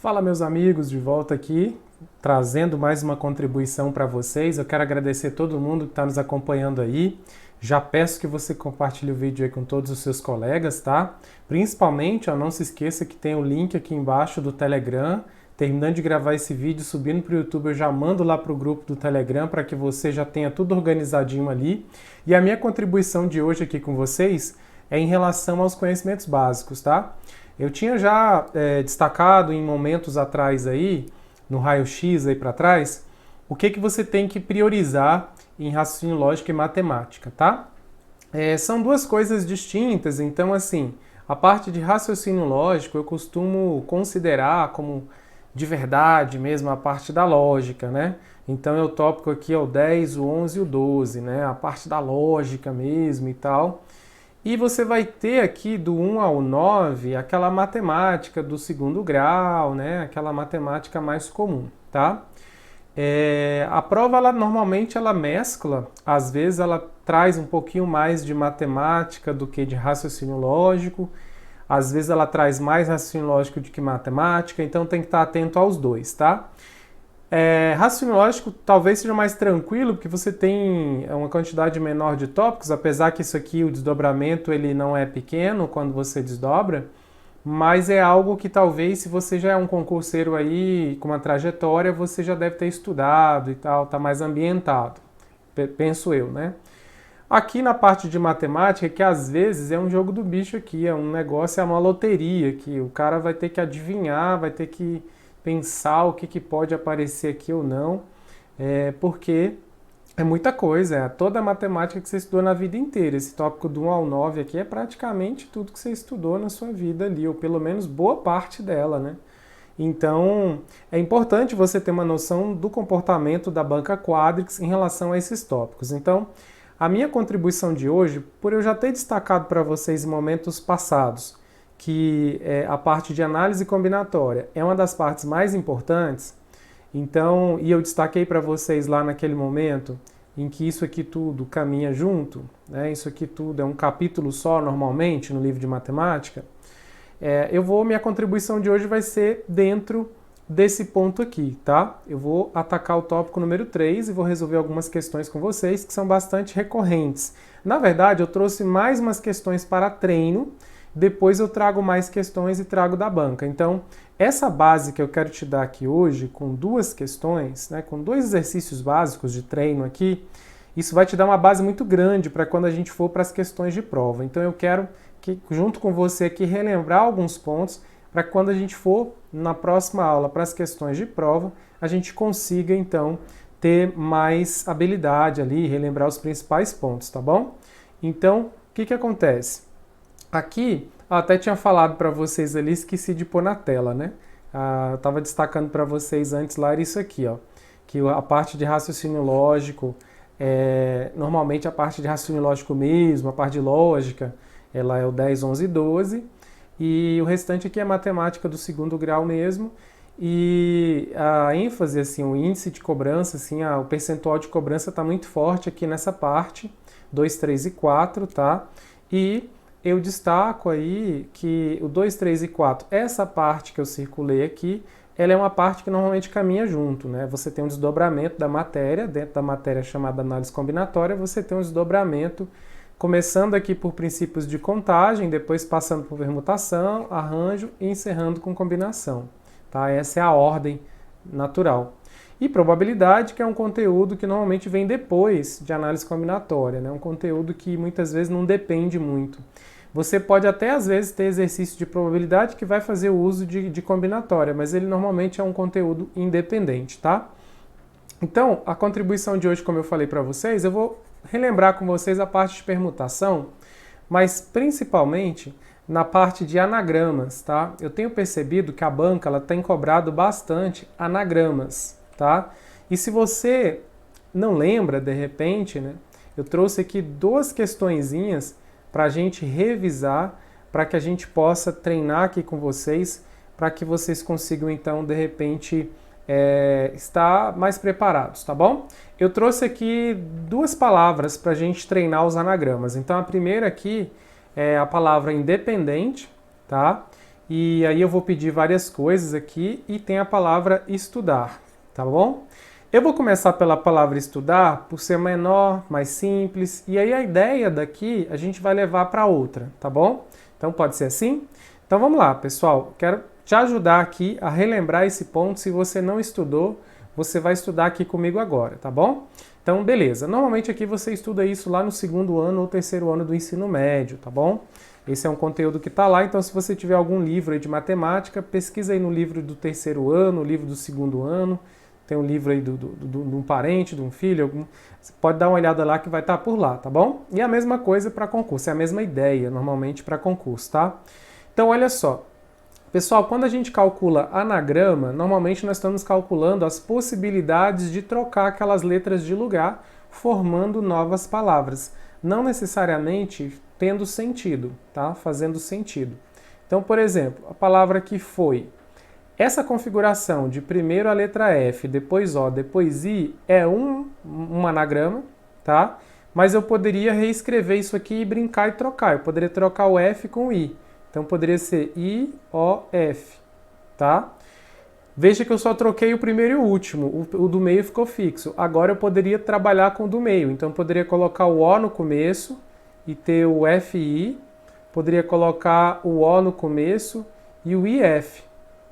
Fala, meus amigos, de volta aqui, trazendo mais uma contribuição para vocês. Eu quero agradecer todo mundo que está nos acompanhando aí. Já peço que você compartilhe o vídeo aí com todos os seus colegas, tá? Principalmente, ó, não se esqueça que tem o link aqui embaixo do Telegram. Terminando de gravar esse vídeo, subindo para o YouTube, eu já mando lá para o grupo do Telegram para que você já tenha tudo organizadinho ali. E a minha contribuição de hoje aqui com vocês é em relação aos conhecimentos básicos, tá? Eu tinha já destacado em momentos atrás aí, no raio-x aí para trás, o que você tem que priorizar em raciocínio lógico e matemática, tá? São duas coisas distintas, então assim, a parte de raciocínio lógico eu costumo considerar como de verdade mesmo a parte da lógica, né? Então o tópico aqui é o 10, o 11 e o 12, né? A parte da lógica mesmo e tal. E você vai ter aqui do 1 ao 9 aquela matemática do segundo grau, né? Aquela matemática mais comum, tá? A prova, normalmente, ela mescla, às vezes ela traz um pouquinho mais de matemática do que de raciocínio lógico, às vezes ela traz mais raciocínio lógico do que matemática, então tem que estar atento aos dois, tá? Raciocínio lógico talvez seja mais tranquilo, porque você tem uma quantidade menor de tópicos, apesar que isso aqui, o desdobramento, ele não é pequeno quando você desdobra, mas é algo que talvez, se você já é um concurseiro aí com uma trajetória, você já deve ter estudado e tal, tá mais ambientado, penso eu, né? Aqui na parte de matemática, que às vezes é um jogo do bicho aqui, é um negócio, é uma loteria, que o cara vai ter que adivinhar, vai ter que pensar o que pode aparecer aqui ou não, porque é muita coisa, é toda a matemática que você estudou na vida inteira. Esse tópico do 1 ao 9 aqui é praticamente tudo que você estudou na sua vida ali, ou pelo menos boa parte dela, né? Então, é importante você ter uma noção do comportamento da banca Quadrix em relação a esses tópicos. Então, a minha contribuição de hoje, por eu já ter destacado para vocês em momentos passados, que a parte de análise combinatória é uma das partes mais importantes, então, e eu destaquei para vocês lá naquele momento em que isso aqui tudo caminha junto, né? Isso aqui tudo é um capítulo só normalmente no livro de matemática, minha contribuição de hoje vai ser dentro desse ponto aqui, tá? Eu vou atacar o tópico número 3 e vou resolver algumas questões com vocês que são bastante recorrentes. Na verdade, eu trouxe mais umas questões para treino, depois eu trago mais questões e trago da banca. Então, essa base que eu quero te dar aqui hoje, com duas questões, né, com dois exercícios básicos de treino aqui, isso vai te dar uma base muito grande para quando a gente for para as questões de prova. Então, eu quero que, junto com você aqui, relembrar alguns pontos para que quando a gente for na próxima aula para as questões de prova, a gente consiga, então, ter mais habilidade ali, relembrar os principais pontos, tá bom? Então, o que acontece? Aqui, eu até tinha falado para vocês ali, esqueci de pôr na tela, né? Eu estava destacando para vocês antes lá, era isso aqui, ó, que a parte de raciocínio lógico, normalmente a parte de raciocínio lógico mesmo, a parte de lógica, ela é o 10, 11 e 12, e o restante aqui é matemática do segundo grau mesmo, e a ênfase, assim, o índice de cobrança, assim, o percentual de cobrança está muito forte aqui nessa parte, 2, 3 e 4, tá? E eu destaco aí que o 2, 3 e 4, essa parte que eu circulei aqui, ela é uma parte que normalmente caminha junto, né? Você tem um desdobramento da matéria, dentro da matéria chamada análise combinatória, você tem um desdobramento começando aqui por princípios de contagem, depois passando por permutação, arranjo e encerrando com combinação, tá? Essa é a ordem natural. E probabilidade, que é um conteúdo que normalmente vem depois de análise combinatória, né? Um conteúdo que muitas vezes não depende muito. Você pode até, às vezes, ter exercício de probabilidade que vai fazer o uso de combinatória, mas ele normalmente é um conteúdo independente, tá? Então, a contribuição de hoje, como eu falei para vocês, eu vou relembrar com vocês a parte de permutação, mas principalmente na parte de anagramas, tá? Eu tenho percebido que a banca ela tem cobrado bastante anagramas, tá? E se você não lembra, de repente, né, eu trouxe aqui duas questõezinhas para a gente revisar, para que a gente possa treinar aqui com vocês, para que vocês consigam, então, de repente, estar mais preparados, tá bom? Eu trouxe aqui duas palavras para a gente treinar os anagramas. Então, a primeira aqui é a palavra independente, tá? E aí eu vou pedir várias coisas aqui e tem a palavra estudar, tá bom? Eu vou começar pela palavra estudar, por ser menor, mais simples, e aí a ideia daqui a gente vai levar para outra, tá bom? Então pode ser assim? Então vamos lá, pessoal. Quero te ajudar aqui a relembrar esse ponto. Se você não estudou, você vai estudar aqui comigo agora, tá bom? Então, beleza. Normalmente aqui você estuda isso lá no 2º ano ou 3º ano do ensino médio, tá bom? Esse é um conteúdo que está lá, então se você tiver algum livro aí de matemática, pesquisa aí no livro do 3º ano, no livro do 2º ano, tem um livro aí de um parente, de um filho, você pode dar uma olhada lá que vai estar por lá, tá bom? E a mesma coisa para concurso, é a mesma ideia normalmente para concurso, tá? Então olha só, pessoal, quando a gente calcula anagrama, normalmente nós estamos calculando as possibilidades de trocar aquelas letras de lugar, formando novas palavras. Não necessariamente tendo sentido, tá? Fazendo sentido. Então, por exemplo, a palavra que foi. Essa configuração de primeiro a letra F, depois O, depois I, é um anagrama, tá? Mas eu poderia reescrever isso aqui e brincar e trocar. Eu poderia trocar o F com o I. Então, poderia ser I, O, F, tá? Veja que eu só troquei o primeiro e o último, o do meio ficou fixo. Agora eu poderia trabalhar com o do meio, então eu poderia colocar o O no começo e ter o FI, poderia colocar o O no começo e o IF,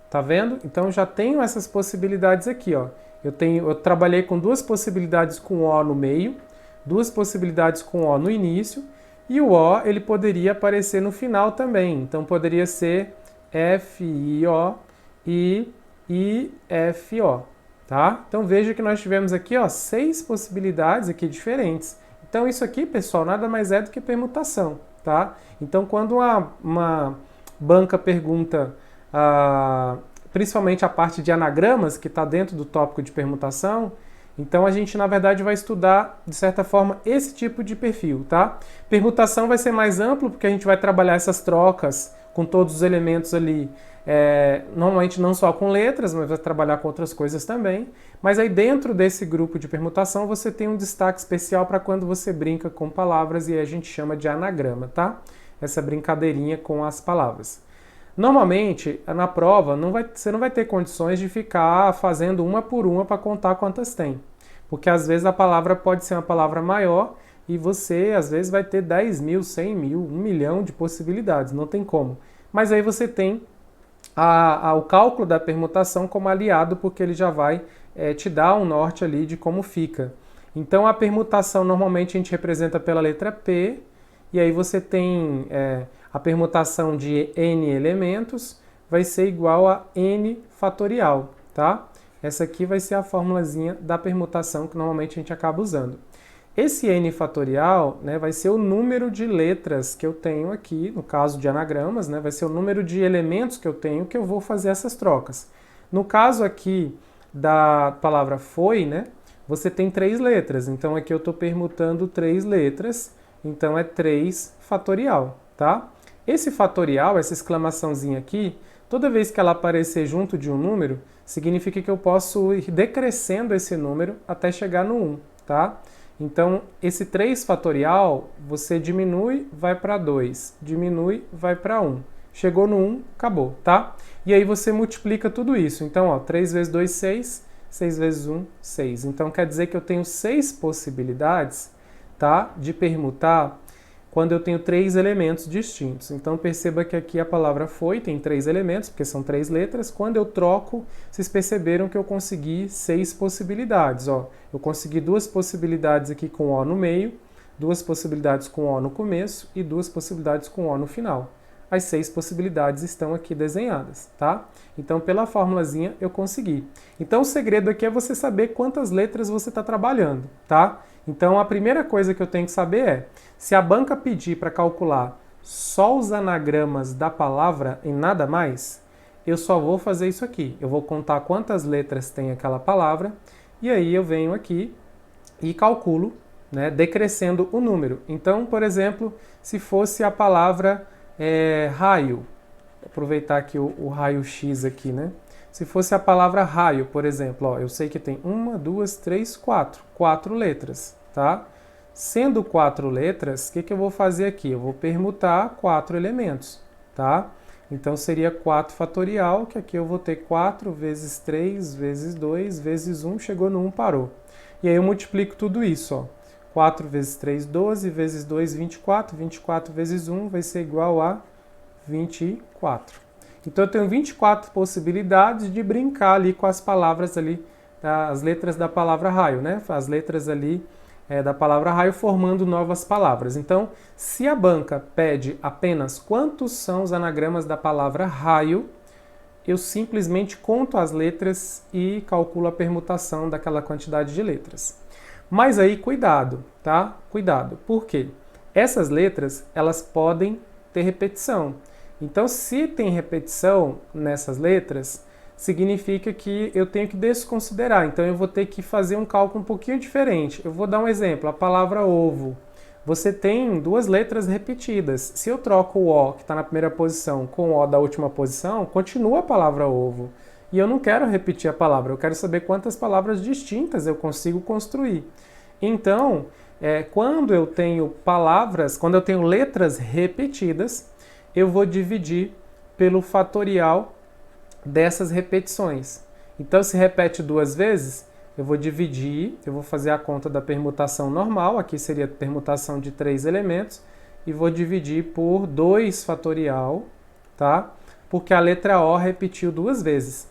tá vendo? Então já tenho essas possibilidades aqui, ó. Eu trabalhei com 2 possibilidades com O no meio, 2 possibilidades com O no início, e o O ele poderia aparecer no final também, então poderia ser FIO e IFO, tá? Então veja que nós tivemos aqui, ó, 6 possibilidades aqui diferentes. Então isso aqui, pessoal, nada mais é do que permutação, tá? Então quando uma banca pergunta, principalmente a parte de anagramas, que está dentro do tópico de permutação, então a gente, na verdade, vai estudar, de certa forma, esse tipo de perfil, tá? Permutação vai ser mais amplo, porque a gente vai trabalhar essas trocas com todos os elementos ali, normalmente não só com letras, mas vai trabalhar com outras coisas também. Mas aí dentro desse grupo de permutação você tem um destaque especial para quando você brinca com palavras e a gente chama de anagrama, tá? Essa brincadeirinha com as palavras. Normalmente, na prova, você não vai ter condições de ficar fazendo uma por uma para contar quantas tem. Porque às vezes a palavra pode ser uma palavra maior e você às vezes vai ter 10 mil, 100 mil, 1 milhão de possibilidades, não tem como. Mas aí você tem o cálculo da permutação como aliado, porque ele já vai te dar um norte ali de como fica. Então a permutação normalmente a gente representa pela letra P, e aí você tem a permutação de n elementos vai ser igual a n fatorial, tá? Essa aqui vai ser a formulazinha da permutação que normalmente a gente acaba usando. Esse n fatorial, né, vai ser o número de letras que eu tenho aqui, no caso de anagramas, né, vai ser o número de elementos que eu tenho que eu vou fazer essas trocas. No caso aqui da palavra foi, né, você tem 3 letras, então aqui eu estou permutando 3 letras, então é 3 fatorial, tá? Esse fatorial, essa exclamaçãozinha aqui, toda vez que ela aparecer junto de um número, significa que eu posso ir decrescendo esse número até chegar no 1, tá? Então, esse 3 fatorial, você diminui, vai para 2, diminui, vai para 1. Chegou no 1, acabou, tá? E aí você multiplica tudo isso. Então, ó, 3 vezes 2, 6, 6 vezes 1, 6. Então, quer dizer que eu tenho 6 possibilidades, tá, de permutar quando eu tenho 3 elementos distintos. Então perceba que aqui a palavra foi tem 3 elementos, porque são 3 letras. Quando eu troco, vocês perceberam que eu consegui 6 possibilidades. Ó, eu consegui 2 possibilidades aqui com O no meio, 2 possibilidades com O no começo e 2 possibilidades com O no final. As 6 possibilidades estão aqui desenhadas, tá? Então pela formulazinha eu consegui. Então o segredo aqui é você saber quantas letras você está trabalhando, tá? Então a primeira coisa que eu tenho que saber é, se a banca pedir para calcular só os anagramas da palavra e nada mais, eu só vou fazer isso aqui. Eu vou contar quantas letras tem aquela palavra e aí eu venho aqui e calculo, né, decrescendo o número. Então, por exemplo, se fosse a palavra raio, vou aproveitar aqui o raio X aqui, né? Se fosse a palavra raio, por exemplo, ó, eu sei que tem 1, 2, 3, 4. 4 letras, tá? Sendo 4 letras, o que eu vou fazer aqui? Eu vou permutar 4 elementos, tá? Então seria 4 fatorial, que aqui eu vou ter 4 vezes 3 vezes 2 vezes 1, chegou no 1, parou. E aí eu multiplico tudo isso, ó. 4 vezes 3, 12, vezes 2, 24, 24 vezes 1 vai ser igual a 24. Então eu tenho 24 possibilidades de brincar ali com as palavras ali, as letras da palavra raio, né? As letras ali da palavra raio formando novas palavras. Então, se a banca pede apenas quantos são os anagramas da palavra raio, eu simplesmente conto as letras e calculo a permutação daquela quantidade de letras. Mas aí, cuidado, tá? Cuidado. Por quê? Essas letras, elas podem ter repetição. Então, se tem repetição nessas letras, significa que eu tenho que desconsiderar. Então, eu vou ter que fazer um cálculo um pouquinho diferente. Eu vou dar um exemplo. A palavra ovo. Você tem duas letras repetidas. Se eu troco o O, que está na primeira posição, com o O da última posição, continua a palavra ovo. E eu não quero repetir a palavra. Eu quero saber quantas palavras distintas eu consigo construir. Então, quando eu tenho palavras, quando eu tenho letras repetidas, eu vou dividir pelo fatorial dessas repetições. Então, se repete duas vezes, eu vou dividir, eu vou fazer a conta da permutação normal, aqui seria a permutação de 3 elementos, e vou dividir por 2 fatorial, tá? Porque a letra O repetiu duas vezes.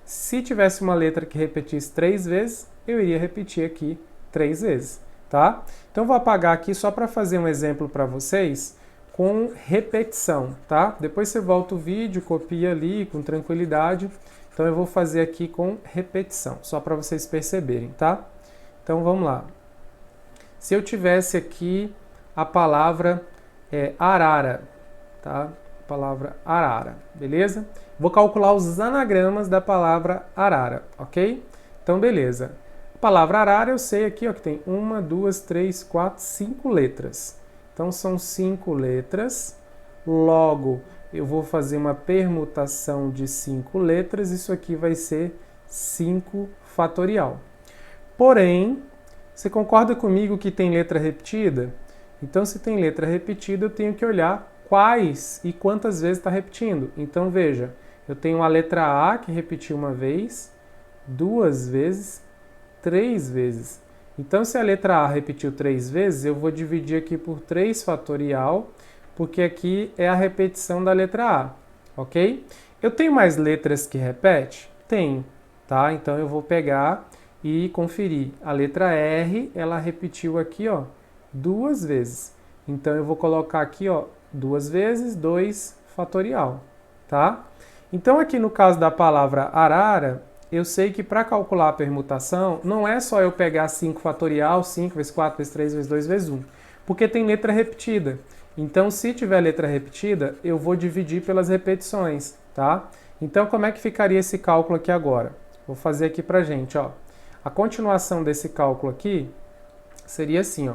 Se tivesse uma letra que repetisse 3 vezes, eu iria repetir aqui 3 vezes, tá? Então, vou apagar aqui só para fazer um exemplo para vocês, com repetição, tá? Depois você volta o vídeo, copia ali com tranquilidade. Então eu vou fazer aqui com repetição, só para vocês perceberem, tá? Então vamos lá. Se eu tivesse aqui a palavra arara, tá? Palavra arara, beleza? Vou calcular os anagramas da palavra arara, ok? Então beleza. A palavra arara eu sei aqui, ó, que tem 1, 2, 3, 4, 5 letras. Então, são 5 letras, logo eu vou fazer uma permutação de 5 letras, isso aqui vai ser 5 fatorial. Porém, você concorda comigo que tem letra repetida? Então, se tem letra repetida, eu tenho que olhar quais e quantas vezes está repetindo. Então, veja, eu tenho a letra A que repetiu uma vez, 2 vezes, 3 vezes. Então, se a letra A repetiu 3 vezes, eu vou dividir aqui por 3 fatorial, porque aqui é a repetição da letra A, ok? Eu tenho mais letras que repetem? Tenho, tá? Então, eu vou pegar e conferir. A letra R, ela repetiu aqui, ó, 2 vezes. Então, eu vou colocar aqui, ó, 2 vezes, 2 fatorial, tá? Então, aqui no caso da palavra arara, eu sei que para calcular a permutação, não é só eu pegar 5 fatorial, 5 vezes 4 vezes 3 vezes 2 vezes 1, porque tem letra repetida. Então, se tiver letra repetida, eu vou dividir pelas repetições, tá? Então, como é que ficaria esse cálculo aqui agora? Vou fazer aqui pra gente, ó. A continuação desse cálculo aqui seria assim, ó.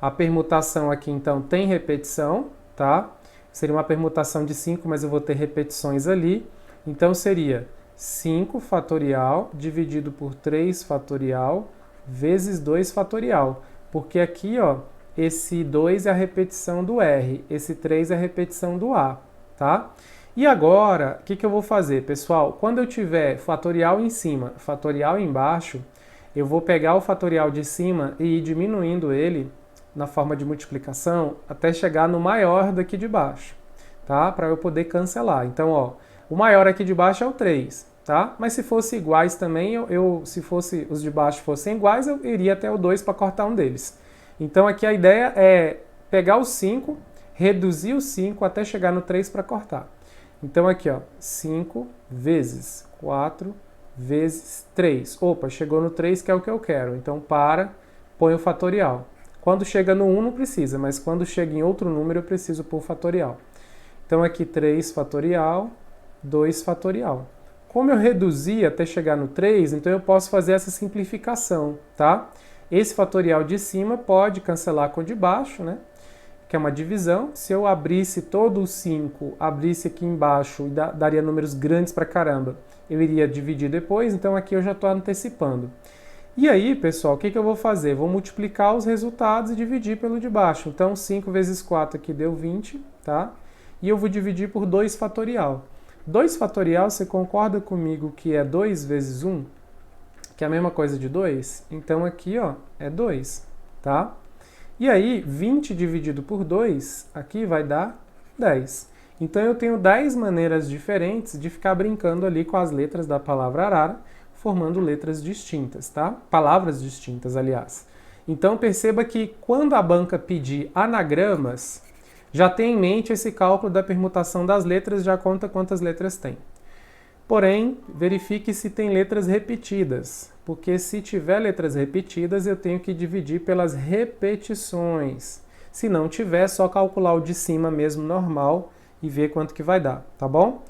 A permutação aqui, então, tem repetição, tá? Seria uma permutação de 5, mas eu vou ter repetições ali. Então, seria 5 fatorial dividido por 3 fatorial vezes 2 fatorial. Porque aqui, ó, esse 2 é a repetição do R, esse 3 é a repetição do A, tá? E agora, o que eu vou fazer, pessoal? Quando eu tiver fatorial em cima, fatorial embaixo, eu vou pegar o fatorial de cima e ir diminuindo ele na forma de multiplicação até chegar no maior daqui de baixo, tá? Para eu poder cancelar. Então, ó, o maior aqui de baixo é o 3, tá? Mas se fosse iguais também, se os de baixo fossem iguais, eu iria até o 2 para cortar um deles. Então aqui a ideia é pegar o 5, reduzir o 5 até chegar no 3 para cortar. Então aqui, ó, 5 vezes 4 vezes 3. Opa, chegou no 3 que é o que eu quero. Então põe o fatorial. Quando chega no 1 não precisa, mas quando chega em outro número eu preciso pôr o fatorial. Então aqui 3 fatorial, 2 fatorial. Como eu reduzi até chegar no 3, então eu posso fazer essa simplificação, tá? Esse fatorial de cima pode cancelar com o de baixo, né? Que é uma divisão. Se eu abrisse todo o 5, abrisse aqui embaixo e daria números grandes pra caramba, eu iria dividir depois, então aqui eu já estou antecipando. E aí, pessoal, o que eu vou fazer? Vou multiplicar os resultados e dividir pelo de baixo. Então, 5 vezes 4 aqui deu 20, tá? e eu vou dividir por 2 fatorial. 2 fatorial, você concorda comigo que é 2 vezes 1? Que é a mesma coisa de 2? Então aqui, ó, é 2, tá? E aí, 20 dividido por 2, aqui vai dar 10. Então eu tenho 10 maneiras diferentes de ficar brincando ali com as letras da palavra arara, formando letras distintas, tá? Palavras distintas, aliás. Então perceba que quando a banca pedir anagramas, já tem em mente esse cálculo da permutação das letras, já conta quantas letras tem. Porém, verifique se tem letras repetidas, porque se tiver letras repetidas, eu tenho que dividir pelas repetições. Se não tiver, só calcular o de cima mesmo normal e ver quanto que vai dar, tá bom?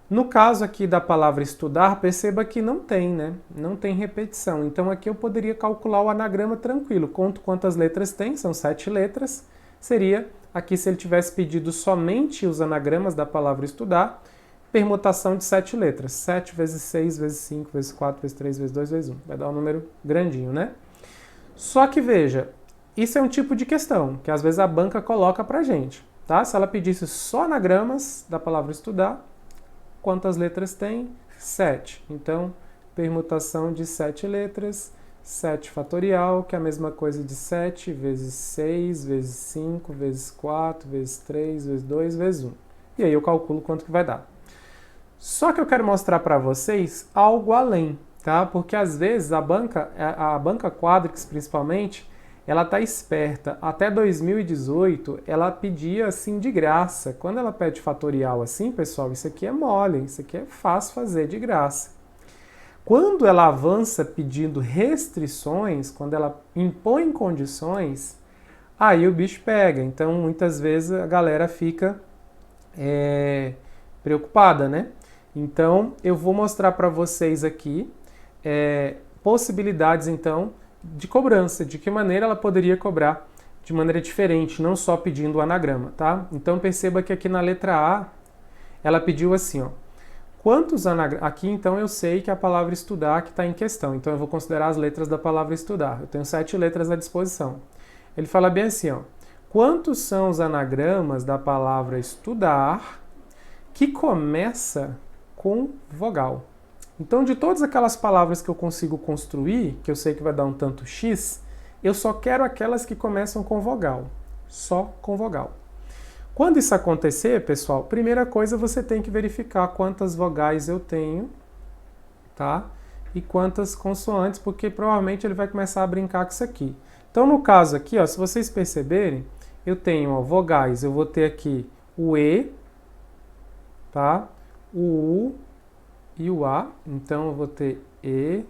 No caso aqui da palavra estudar, perceba que não tem, né? Não tem repetição. Então aqui eu poderia calcular o anagrama tranquilo. Conto quantas letras tem, são 7 letras. Seria, aqui se ele tivesse pedido somente os anagramas da palavra estudar, permutação de 7 letras. 7 vezes 6, vezes 5, vezes 4, vezes 3, vezes 2, vezes 1. Vai dar um número grandinho, né? Só que veja, isso é um tipo de questão que às vezes a banca coloca pra gente, tá? Se ela pedisse só anagramas da palavra estudar, quantas letras tem? 7. Então, permutação de 7 letras, 7 fatorial, que é a mesma coisa de 7 vezes 6, vezes 5, vezes 4, vezes 3, vezes 2, vezes 1. E aí eu calculo quanto que vai dar. Só que eu quero mostrar para vocês algo além, tá? Porque às vezes a banca Quadrix principalmente, ela tá esperta. Até 2018, ela pedia assim de graça. Quando ela pede fatorial assim, pessoal, isso aqui é mole, isso aqui é fácil fazer de graça. Quando ela avança pedindo restrições, quando ela impõe condições, aí o bicho pega. Então, muitas vezes a galera fica preocupada, né? Então, eu vou mostrar para vocês aqui possibilidades, então, de cobrança, de que maneira ela poderia cobrar de maneira diferente, não só pedindo o anagrama, tá? Então perceba que aqui na letra A, ela pediu assim, ó, quantos anagramas... Aqui então eu sei que a palavra estudar que está em questão, então eu vou considerar as letras da palavra estudar. Eu tenho 7 letras à disposição. Ele fala bem assim, ó, quantos são os anagramas da palavra estudar que começa com vogal? Então, de todas aquelas palavras que eu consigo construir, que eu sei que vai dar um tanto X, eu só quero aquelas que começam com vogal. Só com vogal. Quando isso acontecer, pessoal, primeira coisa você tem que verificar quantas vogais eu tenho, tá? E quantas consoantes, porque provavelmente ele vai começar a brincar com isso aqui. Então, no caso aqui, ó, se vocês perceberem, eu tenho ó, vogais, eu vou ter aqui o E, tá? O U e o A, então eu vou ter E,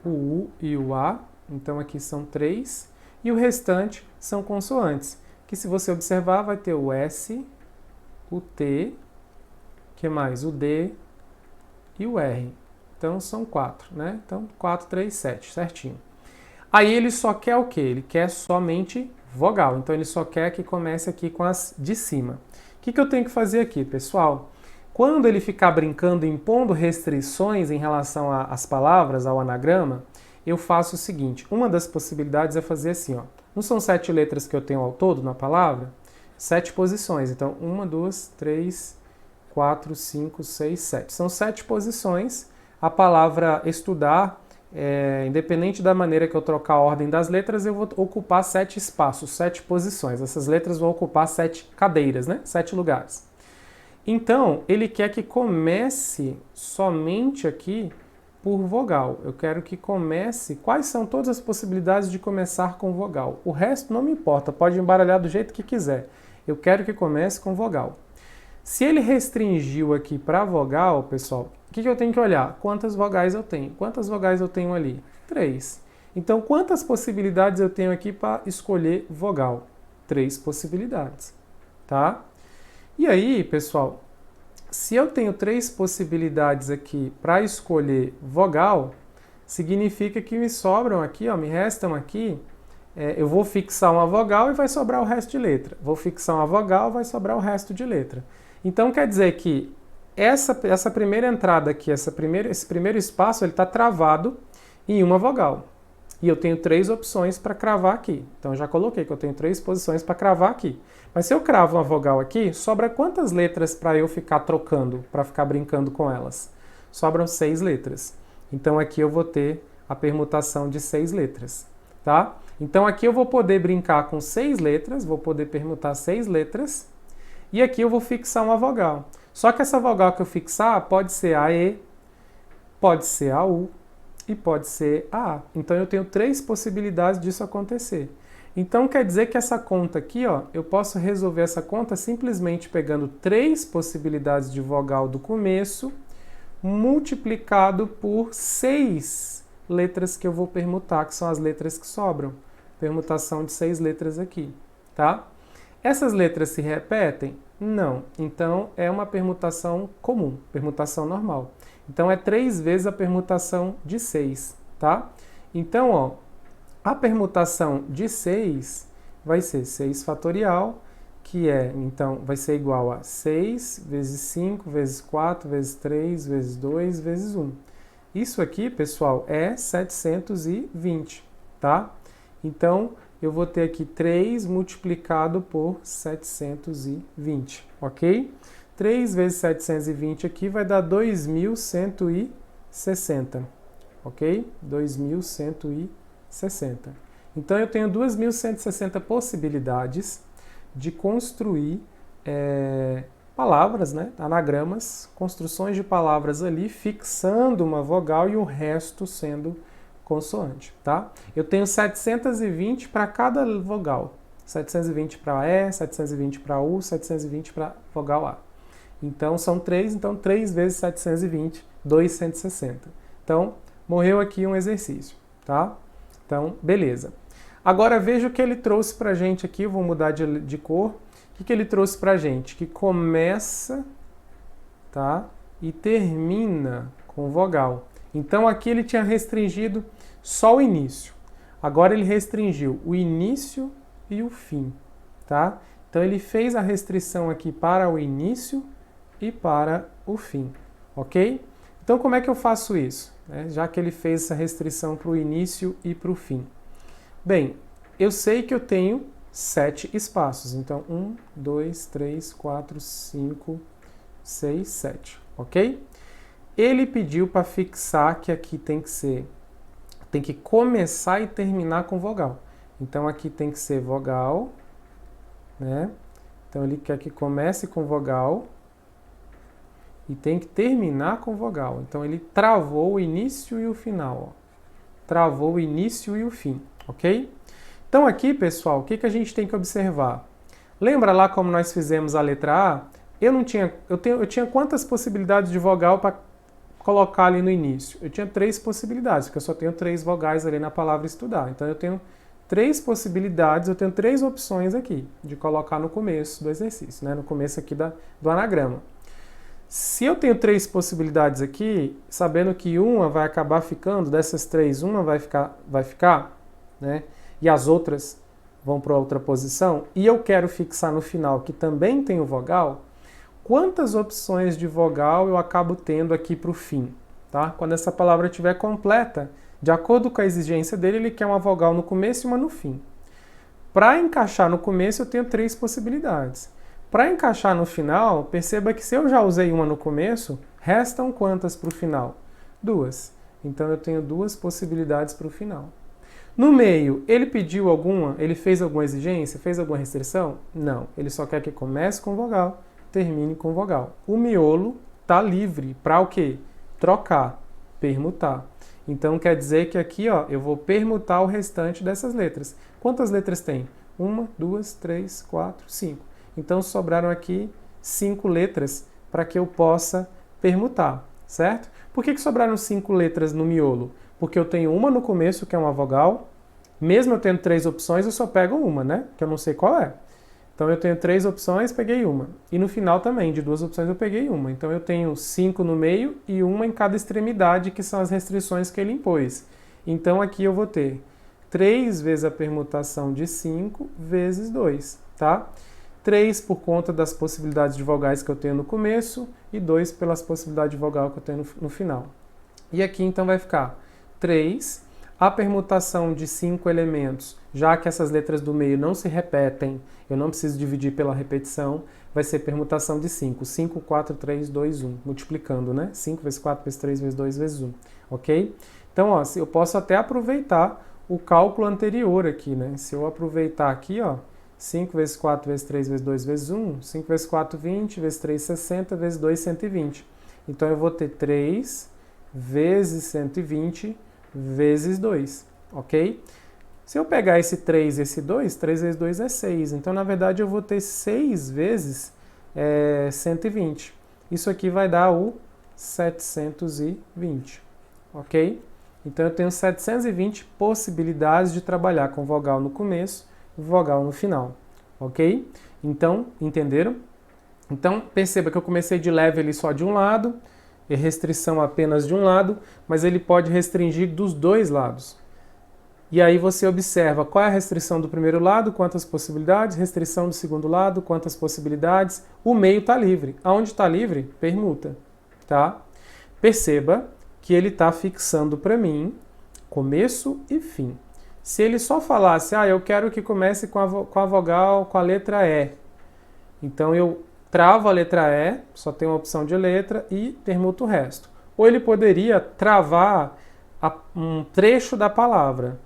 o U e o A, então aqui são 3, e o restante são consoantes, que se você observar vai ter o S, o T, que mais? O D e o R. Então são 4, né? Então 4, 3, 7, certinho. Aí ele só quer o quê? Ele quer somente vogal, então ele só quer que comece aqui com as de cima. O que eu tenho que fazer aqui, pessoal? Quando ele ficar brincando, impondo restrições em relação às palavras, ao anagrama, eu faço o seguinte, uma das possibilidades é fazer assim, ó. Não são 7 letras que eu tenho ao todo na palavra? 7 posições. Então, 1, 2, 3, 4, 5, 6, 7. São 7 posições. A palavra estudar, independente da maneira que eu trocar a ordem das letras, eu vou ocupar 7 espaços, 7 posições. Essas letras vão ocupar 7 cadeiras, né? 7 lugares. Então, ele quer que comece somente aqui por vogal. Eu quero que comece... Quais são todas as possibilidades de começar com vogal? O resto não me importa, pode embaralhar do jeito que quiser. Eu quero que comece com vogal. Se ele restringiu aqui para vogal, pessoal, o que eu tenho que olhar? Quantas vogais eu tenho? Quantas vogais eu tenho ali? 3. Então, quantas possibilidades eu tenho aqui para escolher vogal? 3 possibilidades, tá? E aí, pessoal, se eu tenho 3 possibilidades aqui para escolher vogal, significa que me sobram aqui, ó, me restam aqui, eu vou fixar uma vogal e vai sobrar o resto de letra. Vou fixar uma vogal, vai sobrar o resto de letra. Então, quer dizer que essa primeira entrada aqui, esse primeiro espaço, ele está travado em uma vogal. E eu tenho 3 opções para cravar aqui. Então, eu já coloquei que eu tenho 3 posições para cravar aqui. Mas se eu cravo uma vogal aqui, sobra quantas letras para eu ficar trocando, para ficar brincando com elas? Sobram 6 letras. Então, aqui eu vou ter a permutação de 6 letras, tá? Então, aqui eu vou poder brincar com 6 letras, vou poder permutar 6 letras, e aqui eu vou fixar uma vogal. Só que essa vogal que eu fixar pode ser a E, pode ser a U e pode ser a A. Então, eu tenho 3 possibilidades disso acontecer. Então, quer dizer que essa conta aqui, ó, eu posso resolver essa conta simplesmente pegando 3 possibilidades de vogal do começo, multiplicado por 6 letras que eu vou permutar, que são as letras que sobram. Permutação de 6 letras aqui, tá? Essas letras se repetem? Não. Então, é uma permutação comum, permutação normal. Então, é 3 vezes a permutação de 6, tá? Então, ó, a permutação de 6 vai ser 6 fatorial, que é, então, vai ser igual a 6 vezes 5 vezes 4 vezes 3 vezes 2 vezes 1. Isso aqui, pessoal, é 720, tá? Então, eu vou ter aqui 3 multiplicado por 720, ok? 3 vezes 720 aqui vai dar 2.160, ok? 2.160. Então, eu tenho 2.160 possibilidades de construir palavras, né? Anagramas, construções de palavras ali, fixando uma vogal e o resto sendo consoante, tá? Eu tenho 720 para cada vogal. 720 para E, 720 para U, 720 para vogal A. Então, são 3, então 3 vezes 720, 260. Então, morreu aqui um exercício, tá? Então, beleza. Agora, veja o que ele trouxe pra gente aqui, eu vou mudar de cor. O que ele trouxe pra gente? Que começa, tá? E termina com vogal. Então, aqui ele tinha restringido só o início. Agora ele restringiu o início e o fim, tá? Então ele fez a restrição aqui para o início e para o fim, ok? Então como é que eu faço isso? Já que ele fez essa restrição para o início e para o fim. Bem, eu sei que eu tenho 7 espaços. Então 1, 2, 3, 4, 5, 6, 7, ok? Ele pediu para fixar que aqui tem que começar e terminar com vogal. Então aqui tem que ser vogal, né? Então ele quer que comece com vogal e tem que terminar com vogal. Então ele travou o início e o final, ó. Travou o início e o fim, ok? Então aqui, pessoal, o que a gente tem que observar? Lembra lá como nós fizemos a letra A? Eu tinha quantas possibilidades de vogal para colocar ali no início? Eu tinha 3 possibilidades, porque eu só tenho 3 vogais ali na palavra estudar. Então eu tenho 3 possibilidades, eu tenho 3 opções aqui de colocar no começo do exercício, né? No começo aqui do anagrama. Se eu tenho 3 possibilidades aqui, sabendo que uma vai acabar ficando, dessas 3, uma vai ficar, né? E as outras vão para outra posição, e eu quero fixar no final que também tem o vogal, quantas opções de vogal eu acabo tendo aqui para o fim, tá? Quando essa palavra estiver completa, de acordo com a exigência dele, ele quer uma vogal no começo e uma no fim. Para encaixar no começo, eu tenho 3 possibilidades. Para encaixar no final, perceba que se eu já usei uma no começo, restam quantas para o final? 2. Então eu tenho 2 possibilidades para o final. No meio, ele pediu alguma? Ele fez alguma exigência? Fez alguma restrição? Não. Ele só quer que comece com vogal, termine com vogal. O miolo está livre para o quê? Trocar, permutar. Então quer dizer que aqui, ó, eu vou permutar o restante dessas letras. Quantas letras tem? 1, 2, 3, 4, 5. Então sobraram aqui 5 letras para que eu possa permutar, certo? Por que sobraram 5 letras no miolo? Porque eu tenho uma no começo, que é uma vogal. Mesmo eu tendo 3 opções, eu só pego uma, né? Que eu não sei qual é. Então eu tenho 3 opções, peguei uma. E no final também, de 2 opções eu peguei uma. Então eu tenho 5 no meio e uma em cada extremidade, que são as restrições que ele impôs. Então aqui eu vou ter 3 vezes a permutação de 5 vezes 2, tá? 3 por conta das possibilidades de vogais que eu tenho no começo e 2 pelas possibilidades de vogal que eu tenho no final. E aqui então vai ficar 3. A permutação de 5 elementos, já que essas letras do meio não se repetem, eu não preciso dividir pela repetição, vai ser permutação de 5. 5, 4, 3, 2, 1. Multiplicando, né? 5 vezes 4 vezes 3 vezes 2 vezes 1. Ok? Então, ó, eu posso até aproveitar o cálculo anterior aqui, né? Se eu aproveitar aqui, ó, 5 vezes 4 vezes 3 vezes 2 vezes 1, 5 vezes 4, 20, vezes 3, 60, vezes 2, 120. Então, eu vou ter 3 vezes 120 vezes 2, ok? Se eu pegar esse 3 e esse 2, 3 vezes 2 é 6. Então, na verdade, eu vou ter 6 vezes 120. Isso aqui vai dar o 720, ok? Então, eu tenho 720 possibilidades de trabalhar com vogal no começo e vogal no final, ok? Então, entenderam? Então, perceba que eu comecei de leve ali só de um lado, e restrição apenas de um lado, mas ele pode restringir dos dois lados. E aí você observa qual é a restrição do primeiro lado, quantas possibilidades, restrição do segundo lado, quantas possibilidades, o meio está livre. Aonde está livre? Permuta, tá? Perceba que ele está fixando para mim começo e fim. Se ele só falasse, eu quero que comece com a vogal, com a letra E, então eu travo a letra E, só tem uma opção de letra, e permuto o resto. Ou ele poderia travar um trecho da palavra.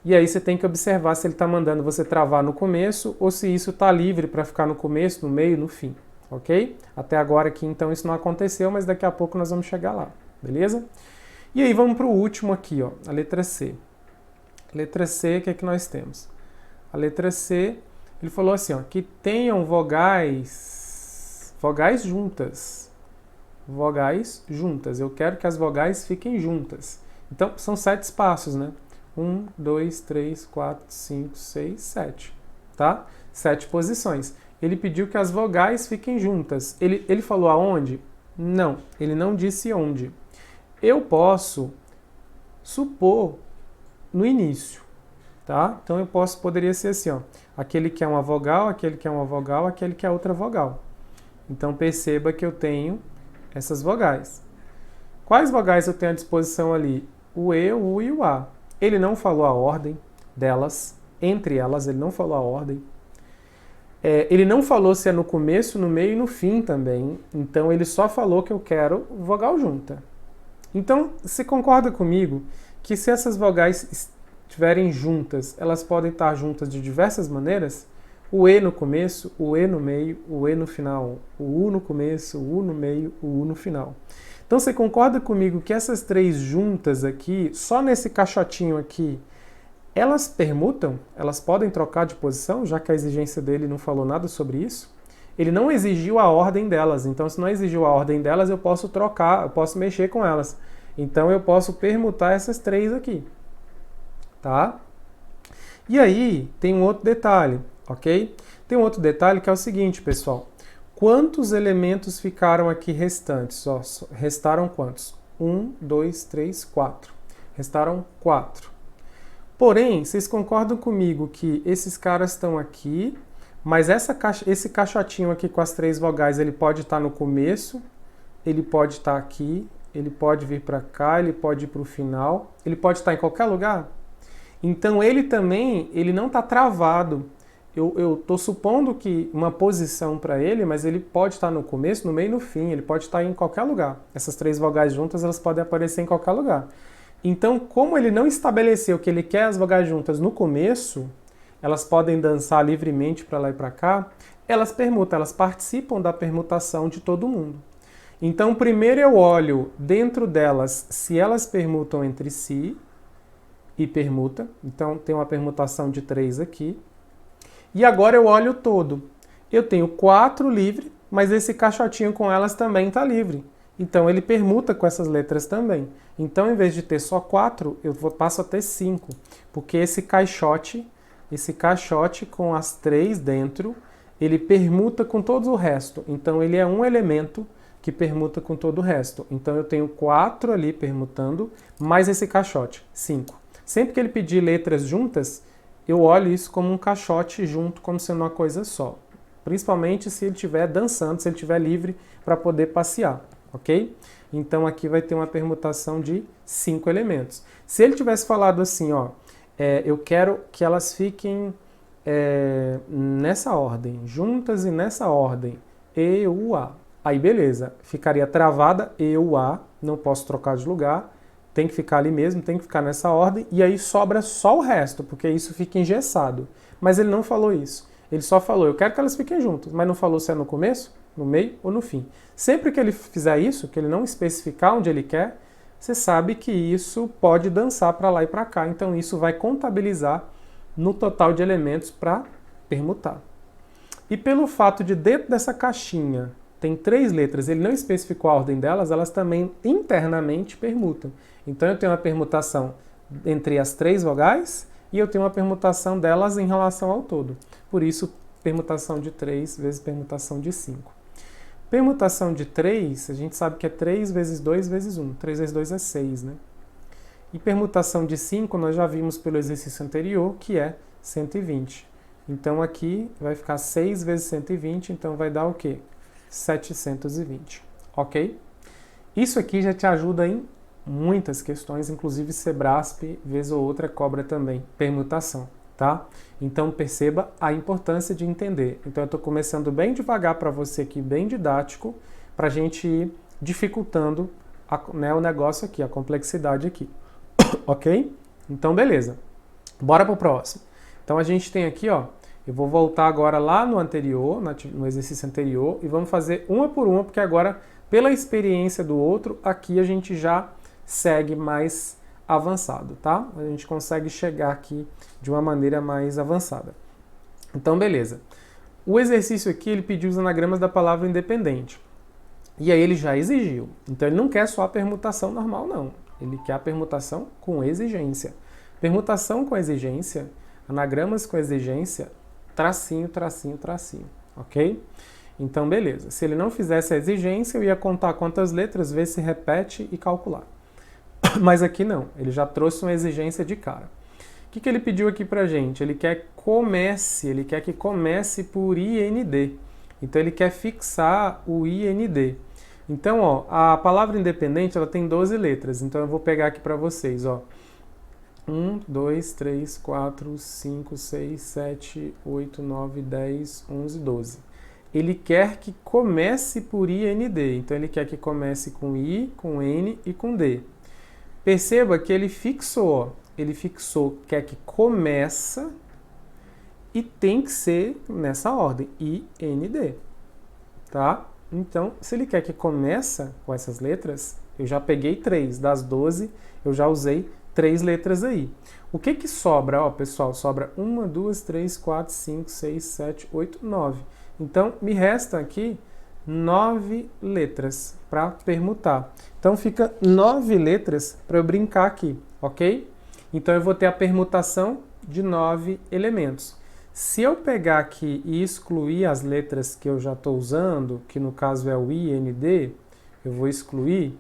E aí você tem que observar se ele está mandando você travar no começo ou se isso está livre para ficar no começo, no meio, no fim. Ok? Até agora aqui, então, isso não aconteceu, mas daqui a pouco nós vamos chegar lá. Beleza? E aí vamos para o último aqui, ó, a letra C. Letra C, o que é que nós temos? A letra C, ele falou assim, ó, que tenham vogais juntas. Vogais juntas. Eu quero que as vogais fiquem juntas. Então, são 7 espaços, né? 1, 2, 3, 4, 5, 6, 7. Tá? 7 posições. Ele pediu que as vogais fiquem juntas. Ele falou aonde? Não, ele não disse onde. Eu posso supor no início, tá? Então poderia ser assim, ó, aquele que é uma vogal, aquele que é uma vogal, aquele que é outra vogal. Então perceba que eu tenho essas vogais. Quais vogais eu tenho à disposição ali? O E, o U e o A. Ele não falou a ordem delas, entre elas ele não falou a ordem. Ele não falou se é no começo, no meio e no fim também. Então ele só falou que eu quero vogal junta. Então, você concorda comigo que se essas vogais estiverem juntas, elas podem estar juntas de diversas maneiras? O E no começo, o E no meio, o E no final, o U no começo, o U no meio, o U no final. Então, você concorda comigo que essas 3 juntas aqui, só nesse caixotinho aqui, elas permutam? Elas podem trocar de posição, já que a exigência dele não falou nada sobre isso? Ele não exigiu a ordem delas, então se não exigiu a ordem delas, eu posso trocar, eu posso mexer com elas. Então eu posso permutar essas 3 aqui, tá? E aí tem um outro detalhe, ok? Tem um outro detalhe que é o seguinte, pessoal. Quantos elementos ficaram aqui restantes? Ó, restaram quantos? 1, 2, 3, 4. Restaram 4. Porém, vocês concordam comigo que esses caras estão aqui, mas esse caixotinho aqui com as 3 vogais, ele pode estar no começo, ele pode estar aqui, ele pode vir para cá, ele pode ir para o final, ele pode estar em qualquer lugar? Então ele também, ele não está travado. Eu estou supondo que uma posição para ele, mas ele pode estar no começo, no meio e no fim, ele pode estar em qualquer lugar. Essas 3 vogais juntas, elas podem aparecer em qualquer lugar. Então, como ele não estabeleceu que ele quer as vogais juntas no começo, elas podem dançar livremente para lá e para cá, elas permutam, elas participam da permutação de todo mundo. Então, primeiro eu olho dentro delas se elas permutam entre si, e permuta. Então, tem uma permutação de 3 aqui. E agora eu olho o todo. Eu tenho 4 livre, mas esse caixotinho com elas também está livre. Então, ele permuta com essas letras também. Então, em vez de ter só 4, eu passo a ter 5. Porque esse caixote com as 3 dentro, ele permuta com todo o resto. Então, ele é um elemento que permuta com todo o resto. Então, eu tenho 4 ali permutando, mais esse caixote, 5. Sempre que ele pedir letras juntas, eu olho isso como um caixote junto, como sendo uma coisa só. Principalmente se ele estiver dançando, se ele estiver livre para poder passear, ok? Então aqui vai ter uma permutação de 5 elementos. Se ele tivesse falado assim, ó, eu quero que elas fiquem nessa ordem, juntas e nessa ordem, E, U, A. Aí beleza, ficaria travada E, U, A, não posso trocar de lugar, tem que ficar ali mesmo, tem que ficar nessa ordem, e aí sobra só o resto, porque isso fica engessado. Mas ele não falou isso. Ele só falou, eu quero que elas fiquem juntas, mas não falou se é no começo, no meio ou no fim. Sempre que ele fizer isso, que ele não especificar onde ele quer, você sabe que isso pode dançar para lá e para cá. Então isso vai contabilizar no total de elementos para permutar. E pelo fato de dentro dessa caixinha tem 3 letras, ele não especificou a ordem delas, elas também internamente permutam. Então eu tenho uma permutação entre as 3 vogais e eu tenho uma permutação delas em relação ao todo. Por isso, permutação de 3 vezes permutação de 5. Permutação de 3, a gente sabe que é 3 vezes 2 vezes 1. 3 vezes 2 é 6, né? E permutação de 5, nós já vimos pelo exercício anterior, que é 120. Então aqui vai ficar 6 vezes 120, então vai dar o quê? 720, ok? Isso aqui já te ajuda em muitas questões, inclusive Sebrasp, vez ou outra, cobra também permutação, tá? Então perceba a importância de entender. Então eu estou começando bem devagar para você aqui, bem didático, para a gente ir dificultando o negócio aqui, a complexidade aqui, ok? Então beleza, bora para o próximo. Então a gente tem aqui, ó, eu vou voltar agora lá no anterior, no exercício anterior, e vamos fazer uma por uma, porque agora, pela experiência do outro, aqui a gente já segue mais avançado, tá? A gente consegue chegar aqui de uma maneira mais avançada. Então, beleza. O exercício aqui, ele pediu os anagramas da palavra independente. E aí ele já exigiu. Então, ele não quer só a permutação normal, não. Ele quer a permutação com exigência. Permutação com exigência, anagramas com exigência, tracinho, tracinho, tracinho, ok? Então, beleza. Se ele não fizesse a exigência, eu ia contar quantas letras, ver se repete e calcular. Mas aqui não, ele já trouxe uma exigência de cara. O que ele pediu aqui pra gente? Ele quer que comece por IND. Então, ele quer fixar o IND. Então, ó, a palavra independente, ela tem 12 letras. Então, eu vou pegar aqui para vocês, ó. 1, 2, 3, 4, 5, 6, 7, 8, 9, 10, 11, 12. Ele quer que comece por IND. Então, ele quer que comece com I, com N e com D. Perceba que ele fixou, quer que começa e tem que ser nessa ordem, I, N, D. Tá? Então, se ele quer que começa com essas letras, eu já peguei 3. Das 12, eu já usei 3 letras aí. O que sobra? Ó, pessoal, sobra 1, 2, 3, 4, 5, 6, 7, 8, 9. Então, me restam aqui 9 letras para permutar. Então, fica 9 letras para eu brincar aqui, ok? Então, eu vou ter a permutação de 9 elementos. Se eu pegar aqui e excluir as letras que eu já estou usando, que no caso é o I, N, D, eu vou excluir,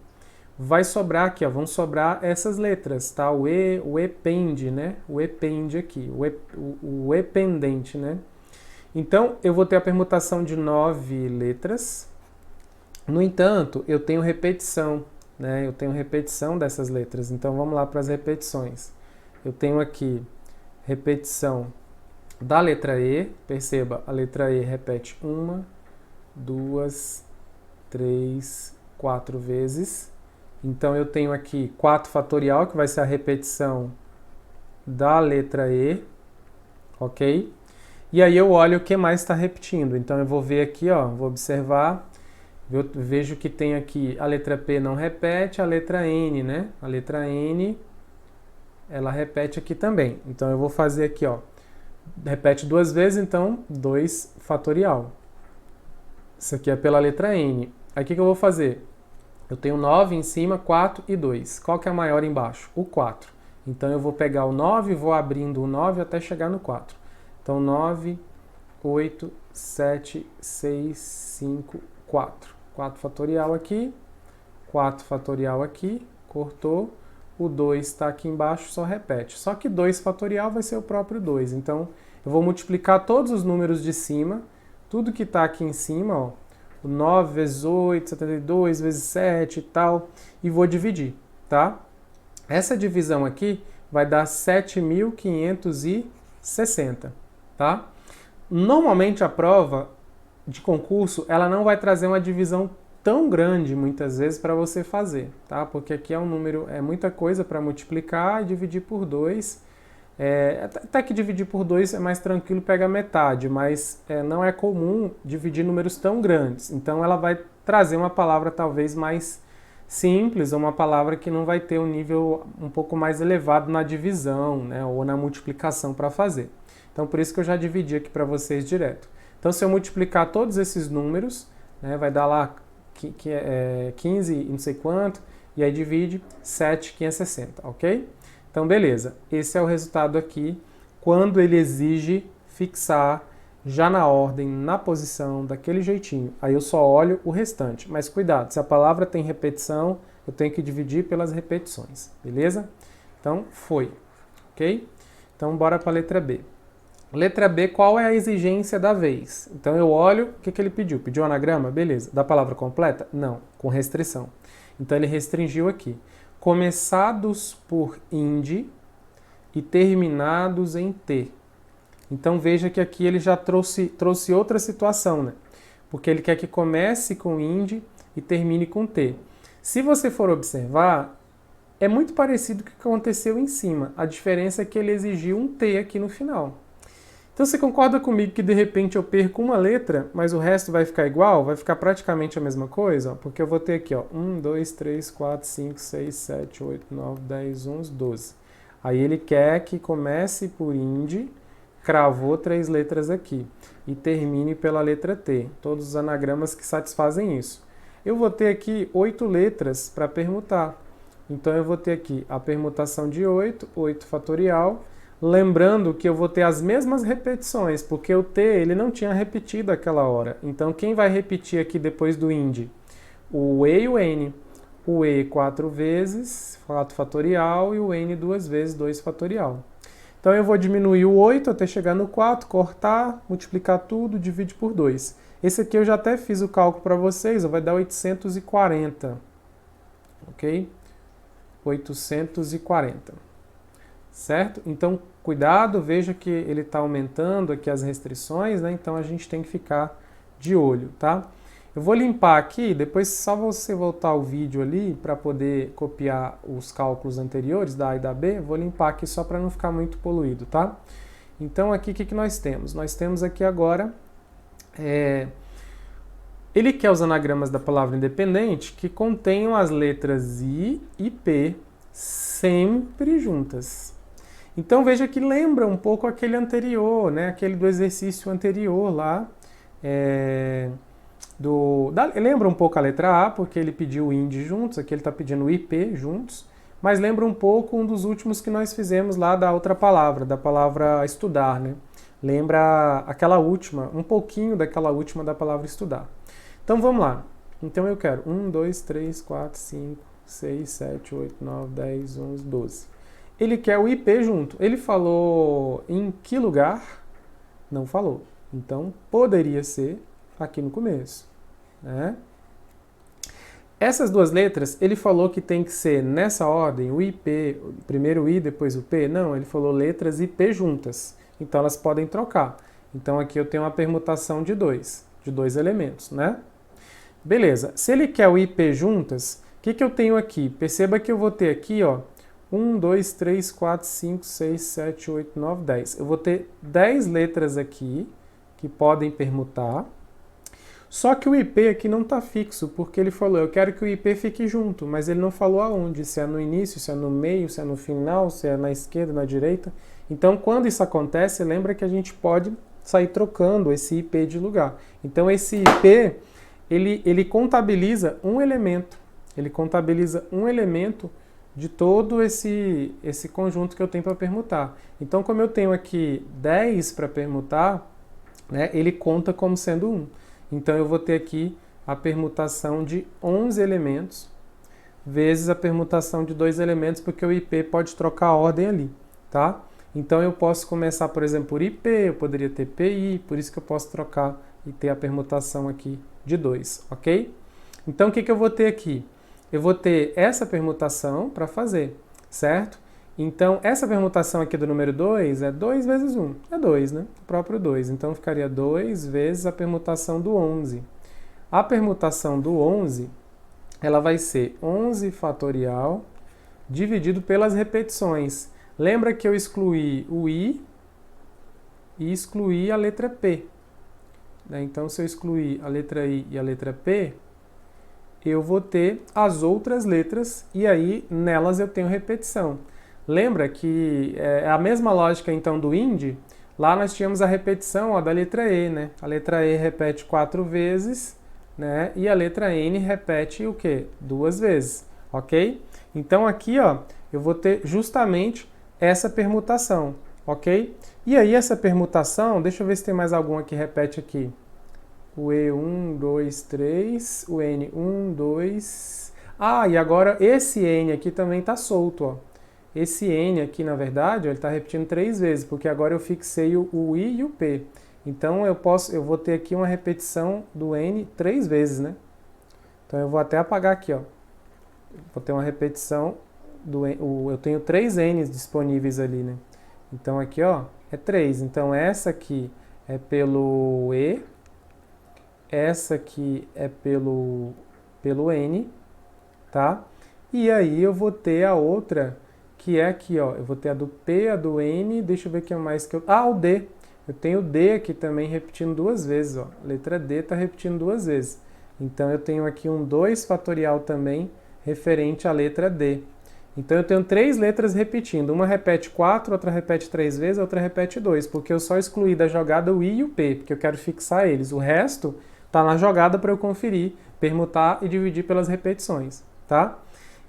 vai sobrar aqui, ó, vão sobrar essas letras, tá? O E, o EPEND, né? O EPEND aqui, o EPENDENTE, né? Então, eu vou ter a permutação de 9 letras. No entanto, eu tenho repetição, né? Eu tenho repetição dessas letras. Então, vamos lá para as repetições. Eu tenho aqui repetição da letra E. Perceba, a letra E repete 1, 2, 3, 4 vezes. Então, eu tenho aqui 4 fatorial, que vai ser a repetição da letra E, ok? E aí eu olho o que mais está repetindo. Então, eu vou ver aqui, ó, vou observar, eu vejo que tem aqui a letra P não repete, a letra N, né? A letra N, ela repete aqui também. Então, eu vou fazer aqui, ó, repete 2 vezes, então 2 fatorial. Isso aqui é pela letra N. Aí, o que eu vou fazer? Eu tenho 9 em cima, 4 e 2. Qual que é a maior embaixo? O 4. Então, eu vou pegar o 9 e vou abrindo o 9 até chegar no 4. Então, 9, 8, 7, 6, 5, 4. 4 fatorial aqui, 4 fatorial aqui, cortou. O 2 está aqui embaixo, só repete. Só que 2 fatorial vai ser o próprio 2. Então, eu vou multiplicar todos os números de cima, tudo que está aqui em cima, ó, 9 vezes 8, 72 vezes 7 e tal, e vou dividir, tá? Essa divisão aqui vai dar 7.560, tá? Normalmente a prova de concurso, ela não vai trazer uma divisão tão grande, muitas vezes, para você fazer, tá? Porque aqui é um número, é muita coisa para multiplicar e dividir por 2. Até que dividir por 2 é mais tranquilo, pega metade, mas não é comum dividir números tão grandes. Então ela vai trazer uma palavra talvez mais simples, ou uma palavra que não vai ter um nível um pouco mais elevado na divisão, né, ou na multiplicação para fazer. Então por isso que eu já dividi aqui para vocês direto. Então se eu multiplicar todos esses números, né, vai dar lá 15 e não sei quanto, e aí divide 7.560, ok? Então beleza, esse é o resultado aqui, quando ele exige fixar já na ordem, na posição, daquele jeitinho. Aí eu só olho o restante. Mas cuidado, se a palavra tem repetição, eu tenho que dividir pelas repetições, beleza? Então, foi, ok? Então, bora para a letra B. Letra B, qual é a exigência da vez? Então, eu olho, o que ele pediu? Pediu anagrama? Beleza. Da palavra completa? Não, com restrição. Então, ele restringiu aqui. Começados por inde e terminados em t. Então veja que aqui ele já trouxe outra situação, né? Porque ele quer que comece com inde e termine com t. Se você for observar, é muito parecido com o que aconteceu em cima. A diferença é que ele exigiu um t aqui no final. Então você concorda comigo que de repente eu perco uma letra, mas o resto vai ficar igual? Vai ficar praticamente a mesma coisa? Ó, porque eu vou ter aqui, ó, 1, 2, 3, 4, 5, 6, 7, 8, 9, 10, 11, 12. Aí ele quer que comece por inde, cravou 3 letras aqui e termine pela letra T. Todos os anagramas que satisfazem isso. Eu vou ter aqui 8 letras para permutar. Então eu vou ter aqui a permutação de 8, 8 fatorial. Lembrando que eu vou ter as mesmas repetições, porque o T ele não tinha repetido aquela hora. Então quem vai repetir aqui depois do inde? O E e o N. O E 4 vezes, 4 fatorial, e o N 2 vezes, 2 fatorial. Então eu vou diminuir o 8 até chegar no 4, cortar, multiplicar tudo, divide por 2. Esse aqui eu já até fiz o cálculo para vocês, vai dar 840. Ok? 840. Certo? Então, cuidado, veja que ele está aumentando aqui as restrições, né? Então a gente tem que ficar de olho, tá? Eu vou limpar aqui, depois só você voltar o vídeo ali para poder copiar os cálculos anteriores da A e da B, vou limpar aqui só para não ficar muito poluído, tá? Então aqui o que nós temos? Nós temos aqui agora, ele quer os anagramas da palavra independente que contenham as letras I e P sempre juntas. Então veja que lembra um pouco aquele anterior, né? Aquele do exercício anterior lá, lembra um pouco a letra A, porque ele pediu o IND juntos, aqui ele está pedindo o IP juntos, mas lembra um pouco um dos últimos que nós fizemos lá da outra palavra, da palavra estudar, né? Lembra aquela última, um pouquinho daquela última da palavra estudar. Então vamos lá. Então eu quero 1, 2, 3, 4, 5, 6, 7, 8, 9, 10, 11, 12. Ele quer o IP junto. Ele falou em que lugar? Não falou. Então poderia ser aqui no começo, né? Essas duas letras, ele falou que tem que ser nessa ordem, o IP, primeiro o I, depois o P. Não, ele falou letras IP juntas. Então elas podem trocar. Então aqui eu tenho uma permutação de dois elementos, né? Beleza. Se ele quer o IP juntas, o que eu tenho aqui? Perceba que eu vou ter aqui, ó, 1, 2, 3, 4, 5, 6, 7, 8, 9, 10. Eu vou ter 10 letras aqui que podem permutar. Só que o IP aqui não está fixo, porque ele falou, eu quero que o IP fique junto, mas ele não falou aonde, se é no início, se é no meio, se é no final, se é na esquerda, na direita. Então, quando isso acontece, lembra que a gente pode sair trocando esse IP de lugar. Então, esse IP, ele contabiliza um elemento. Ele contabiliza um elemento de todo esse conjunto que eu tenho para permutar. Então, como eu tenho aqui 10 para permutar, né, ele conta como sendo 1. Então, eu vou ter aqui a permutação de 11 elementos, vezes a permutação de 2 elementos, porque o IP pode trocar a ordem ali, tá? Então, eu posso começar, por exemplo, por IP, eu poderia ter PI, por isso que eu posso trocar e ter a permutação aqui de 2, ok? Então, o que eu vou ter aqui? Eu vou ter essa permutação para fazer, certo? Então, essa permutação aqui do número 2 é 2 vezes 1, é 2, né? O próprio 2. Então, ficaria 2 vezes a permutação do 11. A permutação do 11, ela vai ser 11 fatorial dividido pelas repetições. Lembra que eu excluí o i e excluí a letra p. Então, se eu excluir a letra i e a letra p, eu vou ter as outras letras e aí nelas eu tenho repetição. Lembra que é a mesma lógica então do IND? Lá nós tínhamos a repetição da letra E, né? A letra E repete 4 vezes, né? E a letra N repete o quê? 2 vezes, ok? Então aqui, ó, eu vou ter justamente essa permutação, ok? E aí essa permutação, deixa eu ver se tem mais alguma que repete aqui. O E 1, 2, 3, o N 1, 2... Ah, e agora esse N aqui também está solto, ó. Esse N aqui, na verdade, ele está repetindo 3 vezes, porque agora eu fixei o I e o P. Então eu vou ter aqui uma repetição do N 3 vezes, né? Então eu vou até apagar aqui, ó. Vou ter uma repetição eu tenho 3 N's disponíveis ali, né? Então aqui, ó, é 3. Então essa aqui é pelo E, essa aqui é pelo N, tá? E aí eu vou ter a outra, que é aqui, ó. Eu vou ter a do P, a do N, deixa eu ver o que mais que eu... Ah, o D. Eu tenho o D aqui também repetindo 2 vezes, ó. A letra D está repetindo 2 vezes. Então eu tenho aqui um 2 fatorial também referente à letra D. Então eu tenho 3 letras repetindo. Uma repete 4, outra repete 3 vezes, outra repete 2, porque eu só excluí da jogada o I e o P, porque eu quero fixar eles. O resto está na jogada para eu conferir, permutar e dividir pelas repetições, tá?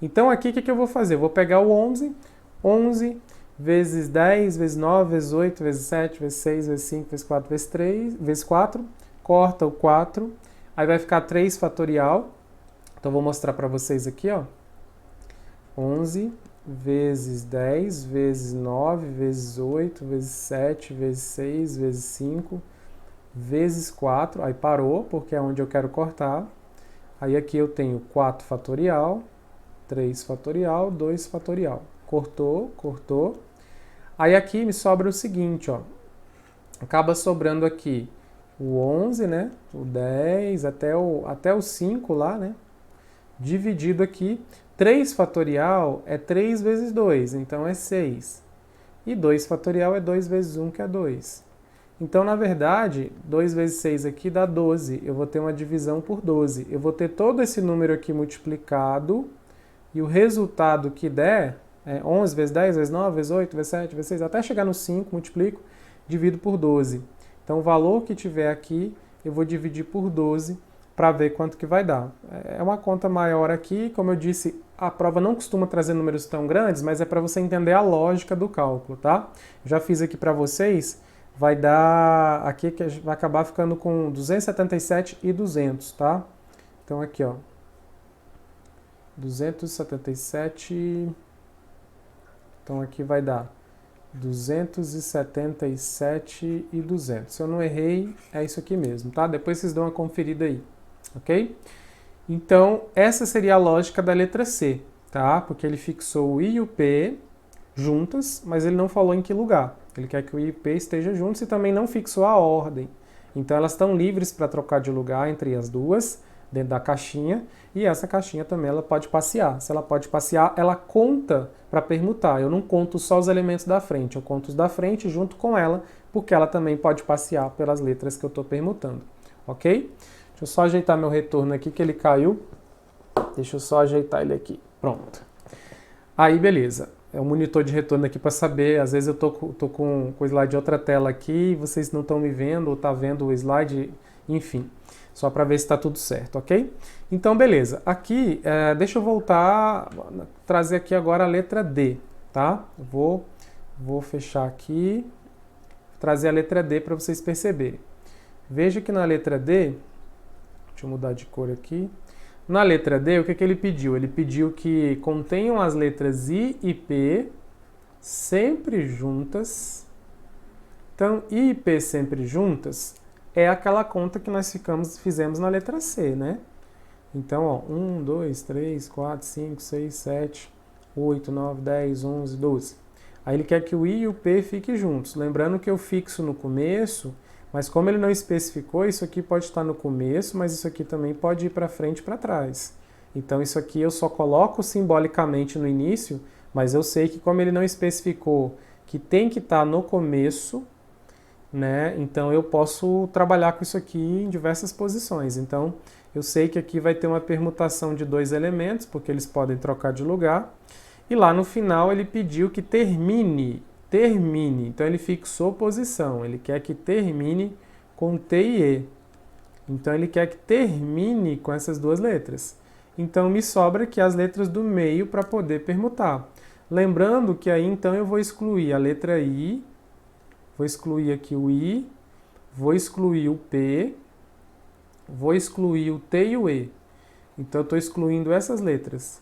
Então aqui o que eu vou fazer? Eu vou pegar o 11, 11 vezes 10, vezes 9, vezes 8, vezes 7, vezes 6, vezes 5, vezes 4, vezes 3, vezes 4, corta o 4, aí vai ficar 3 fatorial. Então eu vou mostrar para vocês aqui, ó. 11 vezes 10, vezes 9, vezes 8, vezes 7, vezes 6, vezes 5, vezes 4, aí parou, porque é onde eu quero cortar. Aí aqui eu tenho 4 fatorial, 3 fatorial, 2 fatorial. Cortou, cortou. Aí aqui me sobra o seguinte, ó. Acaba sobrando aqui o 11, né? O 10, até o 5 lá, né? Dividido aqui. 3 fatorial é 3 vezes 2, então é 6. E 2 fatorial é 2 vezes 1, que é 2. Então, na verdade, 2 vezes 6 aqui dá 12. Eu vou ter uma divisão por 12. Eu vou ter todo esse número aqui multiplicado e o resultado que der é 11 vezes 10, vezes 9, vezes 8, vezes 7, vezes 6, até chegar no 5, multiplico, divido por 12. Então, o valor que tiver aqui, eu vou dividir por 12 para ver quanto que vai dar. É uma conta maior aqui, como eu disse, a prova não costuma trazer números tão grandes, mas é para você entender a lógica do cálculo, tá? Já fiz aqui para vocês, vai dar aqui que vai acabar ficando com 277 e 200, tá? Então aqui, ó, 277, então aqui vai dar 277 e 200. Se eu não errei, é isso aqui mesmo, tá? Depois vocês dão uma conferida aí, ok? Então, essa seria a lógica da letra C, tá? Porque ele fixou o I e o P juntas, mas ele não falou em que lugar. Ele quer que o I e o P estejam juntos e também não fixou a ordem. Então, elas estão livres para trocar de lugar entre as duas, dentro da caixinha, e essa caixinha também ela pode passear. Se ela pode passear, ela conta para permutar. Eu não conto só os elementos da frente, eu conto os da frente junto com ela, porque ela também pode passear pelas letras que eu estou permutando, ok? Deixa eu só ajeitar meu retorno aqui, que ele caiu. Deixa eu só ajeitar ele aqui. Pronto. Aí, beleza. É um monitor de retorno aqui para saber. Às vezes eu tô com o slide de outra tela aqui, vocês não estão me vendo ou tá vendo o slide, enfim. Só para ver se está tudo certo, ok? Então, beleza. Aqui, deixa eu voltar, trazer aqui agora a letra D, tá? Vou fechar aqui, trazer a letra D para vocês perceberem. Veja que na letra D, deixa eu mudar de cor aqui. Na letra D, o que ele pediu? Ele pediu que contenham as letras I e P sempre juntas. Então, I e P sempre juntas é aquela conta que nós fizemos na letra C, né? Então, ó, 1, 2, 3, 4, 5, 6, 7, 8, 9, 10, 11, 12. Aí ele quer que o I e o P fiquem juntos. Lembrando que eu fixo no começo, mas como ele não especificou, isso aqui pode estar no começo, mas isso aqui também pode ir para frente e para trás. Então, isso aqui eu só coloco simbolicamente no início, mas eu sei que como ele não especificou que tem que estar no começo, né? Então eu posso trabalhar com isso aqui em diversas posições. Então eu sei que aqui vai ter uma permutação de dois elementos, porque eles podem trocar de lugar. E lá no final ele pediu que termine. Então ele fixou posição, ele quer que termine com T e E. Então ele quer que termine com essas duas letras. Então me sobra aqui as letras do meio para poder permutar. Lembrando que aí então eu vou excluir a letra I, vou excluir aqui o I, vou excluir o P, vou excluir o T e o E. Então eu estou excluindo essas letras.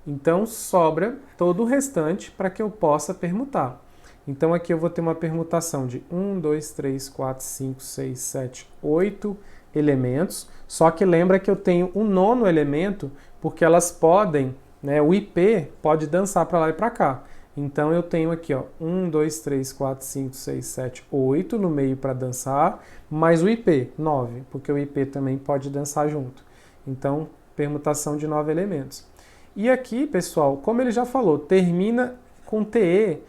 Então sobra todo o restante para que eu possa permutar. Então aqui eu vou ter uma permutação de 1, 2, 3, 4, 5, 6, 7, 8 elementos. Só que lembra que eu tenho um nono elemento, porque elas podem, né, o IP pode dançar para lá e para cá. Então eu tenho aqui, ó, 1, 2, 3, 4, 5, 6, 7, 8 no meio para dançar, mais o IP, 9, porque o IP também pode dançar junto. Então, permutação de 9 elementos. E aqui, pessoal, como ele já falou, termina com TE,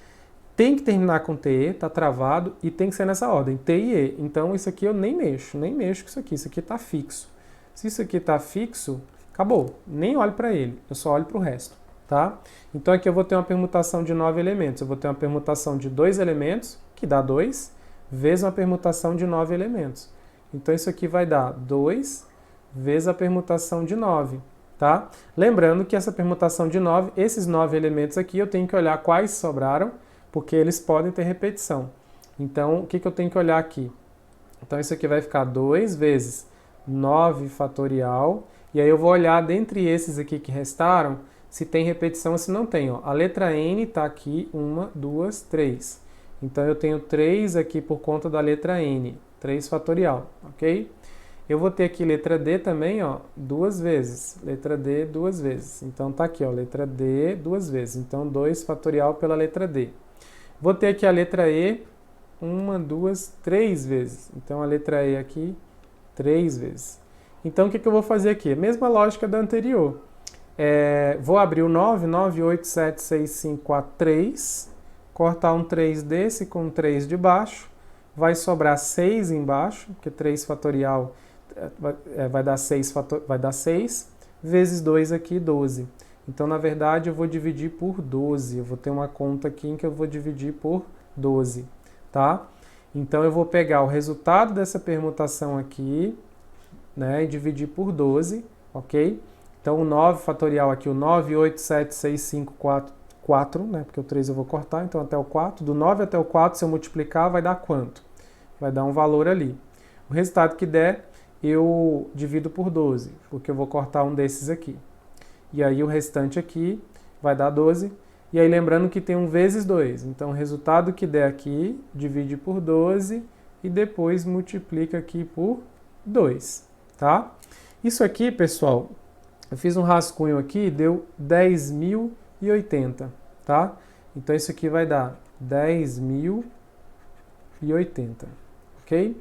tem que terminar com TE, tá travado, e tem que ser nessa ordem, T e E. Então isso aqui eu nem mexo com isso aqui tá fixo. Se isso aqui tá fixo, acabou, nem olho para ele, eu só olho para o resto, tá? Então aqui eu vou ter uma permutação de 9 elementos, eu vou ter uma permutação de 2 elementos, que dá 2, vezes uma permutação de 9 elementos. Então isso aqui vai dar 2 vezes a permutação de 9, tá? Lembrando que essa permutação de 9, esses 9 elementos aqui, eu tenho que olhar quais sobraram, porque eles podem ter repetição. Então, o que eu tenho que olhar aqui? Então, isso aqui vai ficar 2 vezes 9 fatorial, e aí eu vou olhar dentre esses aqui que restaram, se tem repetição ou se não tem. Ó. A letra N está aqui, 1, 2, 3. Então, eu tenho 3 aqui por conta da letra N, 3 fatorial, ok? Eu vou ter aqui letra D também, ó, 2 vezes. Letra D 2 vezes. Então, tá aqui, ó, letra D 2 vezes. Então, 2 fatorial pela letra D. Vou ter aqui a letra E, 1, 2, 3 vezes. Então, a letra E aqui, 3 vezes. Então, o que eu vou fazer aqui? A mesma lógica da anterior. Vou abrir o 9, 9, 8, 7, 6, 5, 4, 3. Cortar um 3 desse com um 3 de baixo. Vai sobrar 6 embaixo, porque 3 fatorial vai dar 6, vezes 2 aqui, 12. Então, na verdade, eu vou dividir por 12. Eu vou ter uma conta aqui em que eu vou dividir por 12, tá? Então, eu vou pegar o resultado dessa permutação aqui, né, e dividir por 12, ok? Então, o 9 fatorial aqui, o 9, 8, 7, 6, 5, 4, né, porque o 3 eu vou cortar, então até o 4. Do 9 até o 4, se eu multiplicar, vai dar quanto? Vai dar um valor ali. O resultado que der, eu divido por 12, porque eu vou cortar um desses aqui. E aí o restante aqui vai dar 12. E aí lembrando que tem um vezes 2. Então o resultado que der aqui, divide por 12 e depois multiplica aqui por 2, tá? Isso aqui, pessoal, eu fiz um rascunho aqui, deu 10.080, tá? Então isso aqui vai dar 10.080, ok?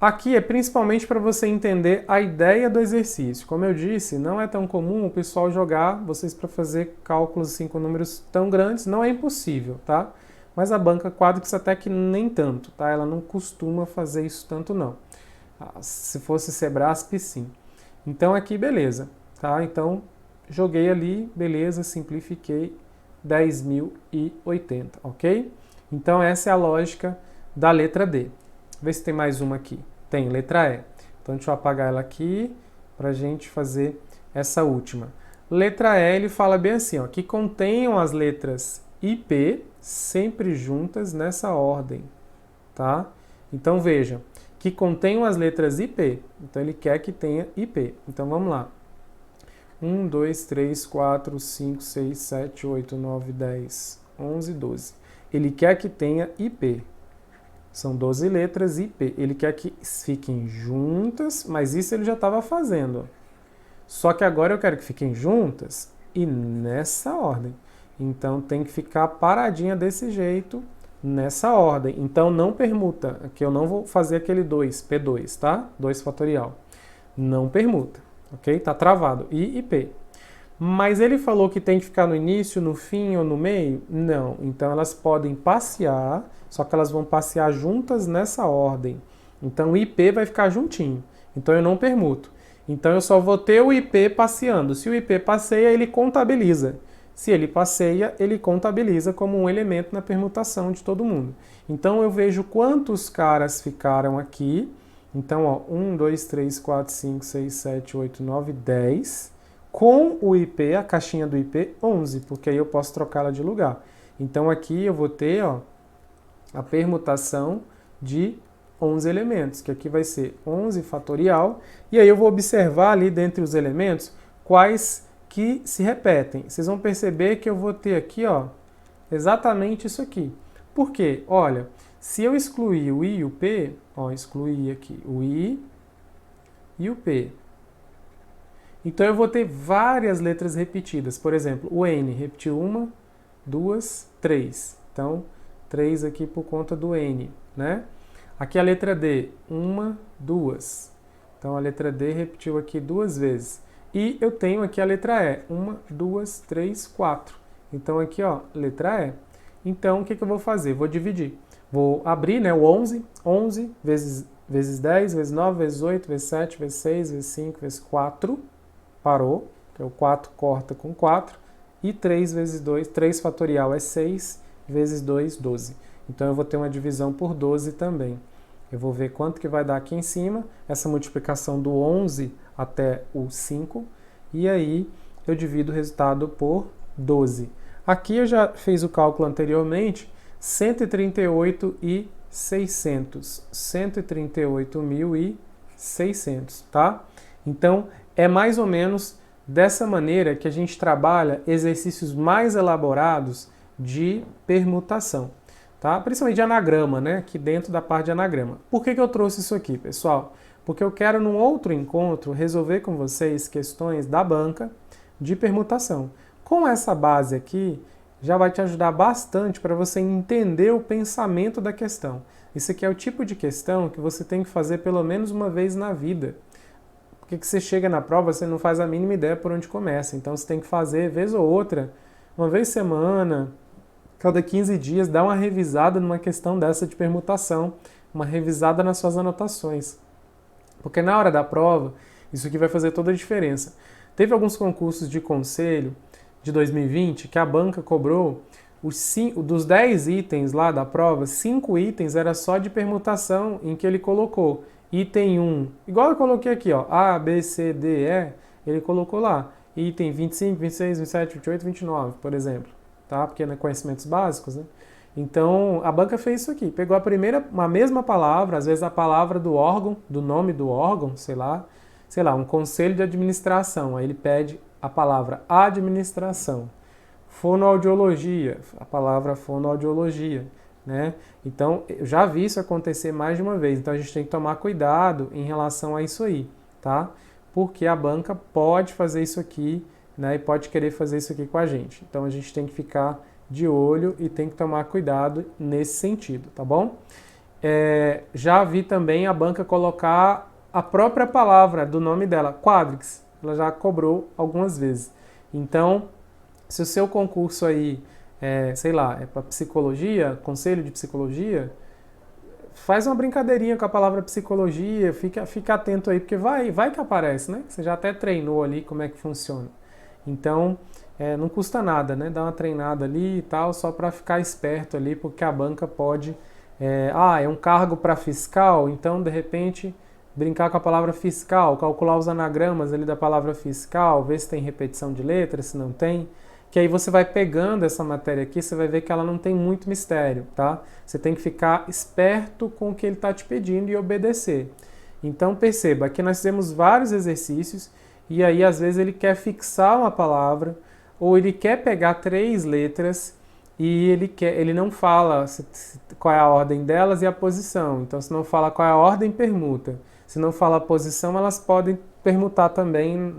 Aqui é principalmente para você entender a ideia do exercício. Como eu disse, não é tão comum o pessoal jogar vocês para fazer cálculos assim, com números tão grandes. Não é impossível, tá? Mas a banca Quadrix até que nem tanto, tá? Ela não costuma fazer isso tanto, não. Se fosse Sebrasp, sim. Então aqui, beleza, tá? Então, joguei ali, beleza, simplifiquei 10.080, ok? Então essa é a lógica da letra D. Vê se tem mais uma aqui. Tem, letra E. Então, deixa eu apagar ela aqui para a gente fazer essa última. Letra E, ele fala bem assim, ó, que contenham as letras I, P, sempre juntas nessa ordem, tá? Então, veja, que contenham as letras I, P. Então, ele quer que tenha I, P. Então, vamos lá. 1, 2, 3, 4, 5, 6, 7, 8, 9, 10, 11, 12. Ele quer que tenha I, P. São 12 letras IP. Ele quer que fiquem juntas, mas isso ele já estava fazendo. Só que agora eu quero que fiquem juntas e nessa ordem. Então tem que ficar paradinha desse jeito, nessa ordem. Então não permuta. Aqui eu não vou fazer aquele 2, P2, tá? 2 fatorial. Não permuta, ok? Tá travado. I e P. Mas ele falou que tem que ficar no início, no fim ou no meio? Não. Então elas podem passear, só que elas vão passear juntas nessa ordem. Então o IP vai ficar juntinho. Então eu não permuto. Então eu só vou ter o IP passeando. Se o IP passeia, ele contabiliza. Se ele passeia, ele contabiliza como um elemento na permutação de todo mundo. Então eu vejo quantos caras ficaram aqui. Então, ó, 1, 2, 3, 4, 5, 6, 7, 8, 9, 10. Com o IP, a caixinha do IP, 11, porque aí eu posso trocá-la de lugar. Então aqui eu vou ter, ó, a permutação de 11 elementos, que aqui vai ser 11 fatorial, e aí eu vou observar ali dentre os elementos quais que se repetem. Vocês vão perceber que eu vou ter aqui, ó, exatamente isso aqui. Por quê? Olha, se eu excluir o I e o P, ó, excluir aqui o I e o P, então eu vou ter várias letras repetidas. Por exemplo, o N repetiu 1, 2, 3. Então, 3 aqui por conta do N, né? Aqui a letra D, 1, 2. Então a letra D repetiu aqui 2 vezes. E eu tenho aqui a letra E, 1, 2, 3, 4. Então aqui, ó, letra E. Então o que eu vou fazer? Vou dividir. Vou abrir, né, o 11. 11 vezes 10, vezes 9, vezes 8, vezes 7, vezes 6, vezes 5, vezes 4. Parou, que é o 4 corta com 4, e 3 vezes 2, 3 fatorial é 6, vezes 2, 12. Então eu vou ter uma divisão por 12 também. Eu vou ver quanto que vai dar aqui em cima, essa multiplicação do 11 até o 5, e aí eu divido o resultado por 12. Aqui eu já fiz o cálculo anteriormente, 138.600, 138.600, tá? Então, é mais ou menos dessa maneira que a gente trabalha exercícios mais elaborados de permutação, tá? Principalmente de anagrama, né? Aqui dentro da parte de anagrama. Por que eu trouxe isso aqui, pessoal? Porque eu quero, num outro encontro, resolver com vocês questões da banca de permutação. Com essa base aqui, já vai te ajudar bastante para você entender o pensamento da questão. Isso aqui é o tipo de questão que você tem que fazer pelo menos uma vez na vida. Porque que você chega na prova, você não faz a mínima ideia por onde começa. Então você tem que fazer, vez ou outra, uma vez semana, cada 15 dias, dar uma revisada numa questão dessa de permutação, uma revisada nas suas anotações. Porque na hora da prova, isso aqui vai fazer toda a diferença. Teve alguns concursos de conselho de 2020 que a banca cobrou dos 10 itens lá da prova, 5 itens era só de permutação em que ele colocou. Item 1, igual eu coloquei aqui, ó, A, B, C, D, E, ele colocou lá. Item 25, 26, 27, 28, 29, por exemplo. Tá? Porque é conhecimentos básicos, né? Então, a banca fez isso aqui. Pegou uma mesma palavra, às vezes a palavra do órgão, do nome do órgão, sei lá, um conselho de administração. Aí ele pede a palavra administração. Fonoaudiologia, a palavra fonoaudiologia. Né? Então, eu já vi isso acontecer mais de uma vez, então a gente tem que tomar cuidado em relação a isso aí, tá? Porque a banca pode fazer isso aqui, né? E pode querer fazer isso aqui com a gente. Então, a gente tem que ficar de olho e tem que tomar cuidado nesse sentido, tá bom? Já vi também a banca colocar a própria palavra do nome dela, Quadrix, ela já cobrou algumas vezes. Então, se o seu concurso aí sei lá, é para psicologia, conselho de psicologia, faz uma brincadeirinha com a palavra psicologia, fica atento aí, porque vai que aparece, né? Você já até treinou ali como é que funciona. Então, não custa nada, né? Dar uma treinada ali e tal, só para ficar esperto ali, porque a banca pode... é um cargo para fiscal, então, de repente, brincar com a palavra fiscal, calcular os anagramas ali da palavra fiscal, ver se tem repetição de letras, se não tem... que aí você vai pegando essa matéria aqui, você vai ver que ela não tem muito mistério, tá? Você tem que ficar esperto com o que ele está te pedindo e obedecer. Então perceba, aqui nós fizemos vários exercícios e aí às vezes ele quer fixar uma palavra ou ele quer pegar 3 letras e ele não fala qual é a ordem delas e a posição. Então, se não fala qual é a ordem, permuta. Se não fala a posição, elas podem permutar também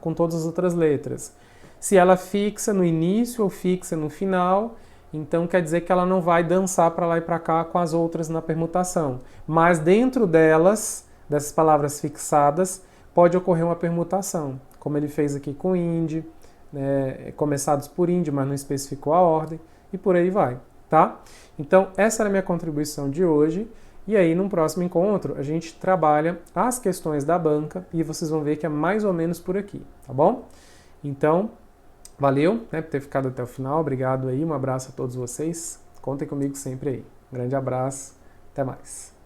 com todas as outras letras. Se ela fixa no início ou fixa no final, então quer dizer que ela não vai dançar para lá e para cá com as outras na permutação. Mas dentro delas, dessas palavras fixadas, pode ocorrer uma permutação, como ele fez aqui com ind, né, começados por ind, mas não especificou a ordem, e por aí vai, tá? Então, essa era a minha contribuição de hoje. E aí, num próximo encontro, a gente trabalha as questões da banca e vocês vão ver que é mais ou menos por aqui, tá bom? Então, valeu, né, por ter ficado até o final. Obrigado aí, um abraço a todos vocês. Contem comigo sempre aí. Um grande abraço, até mais.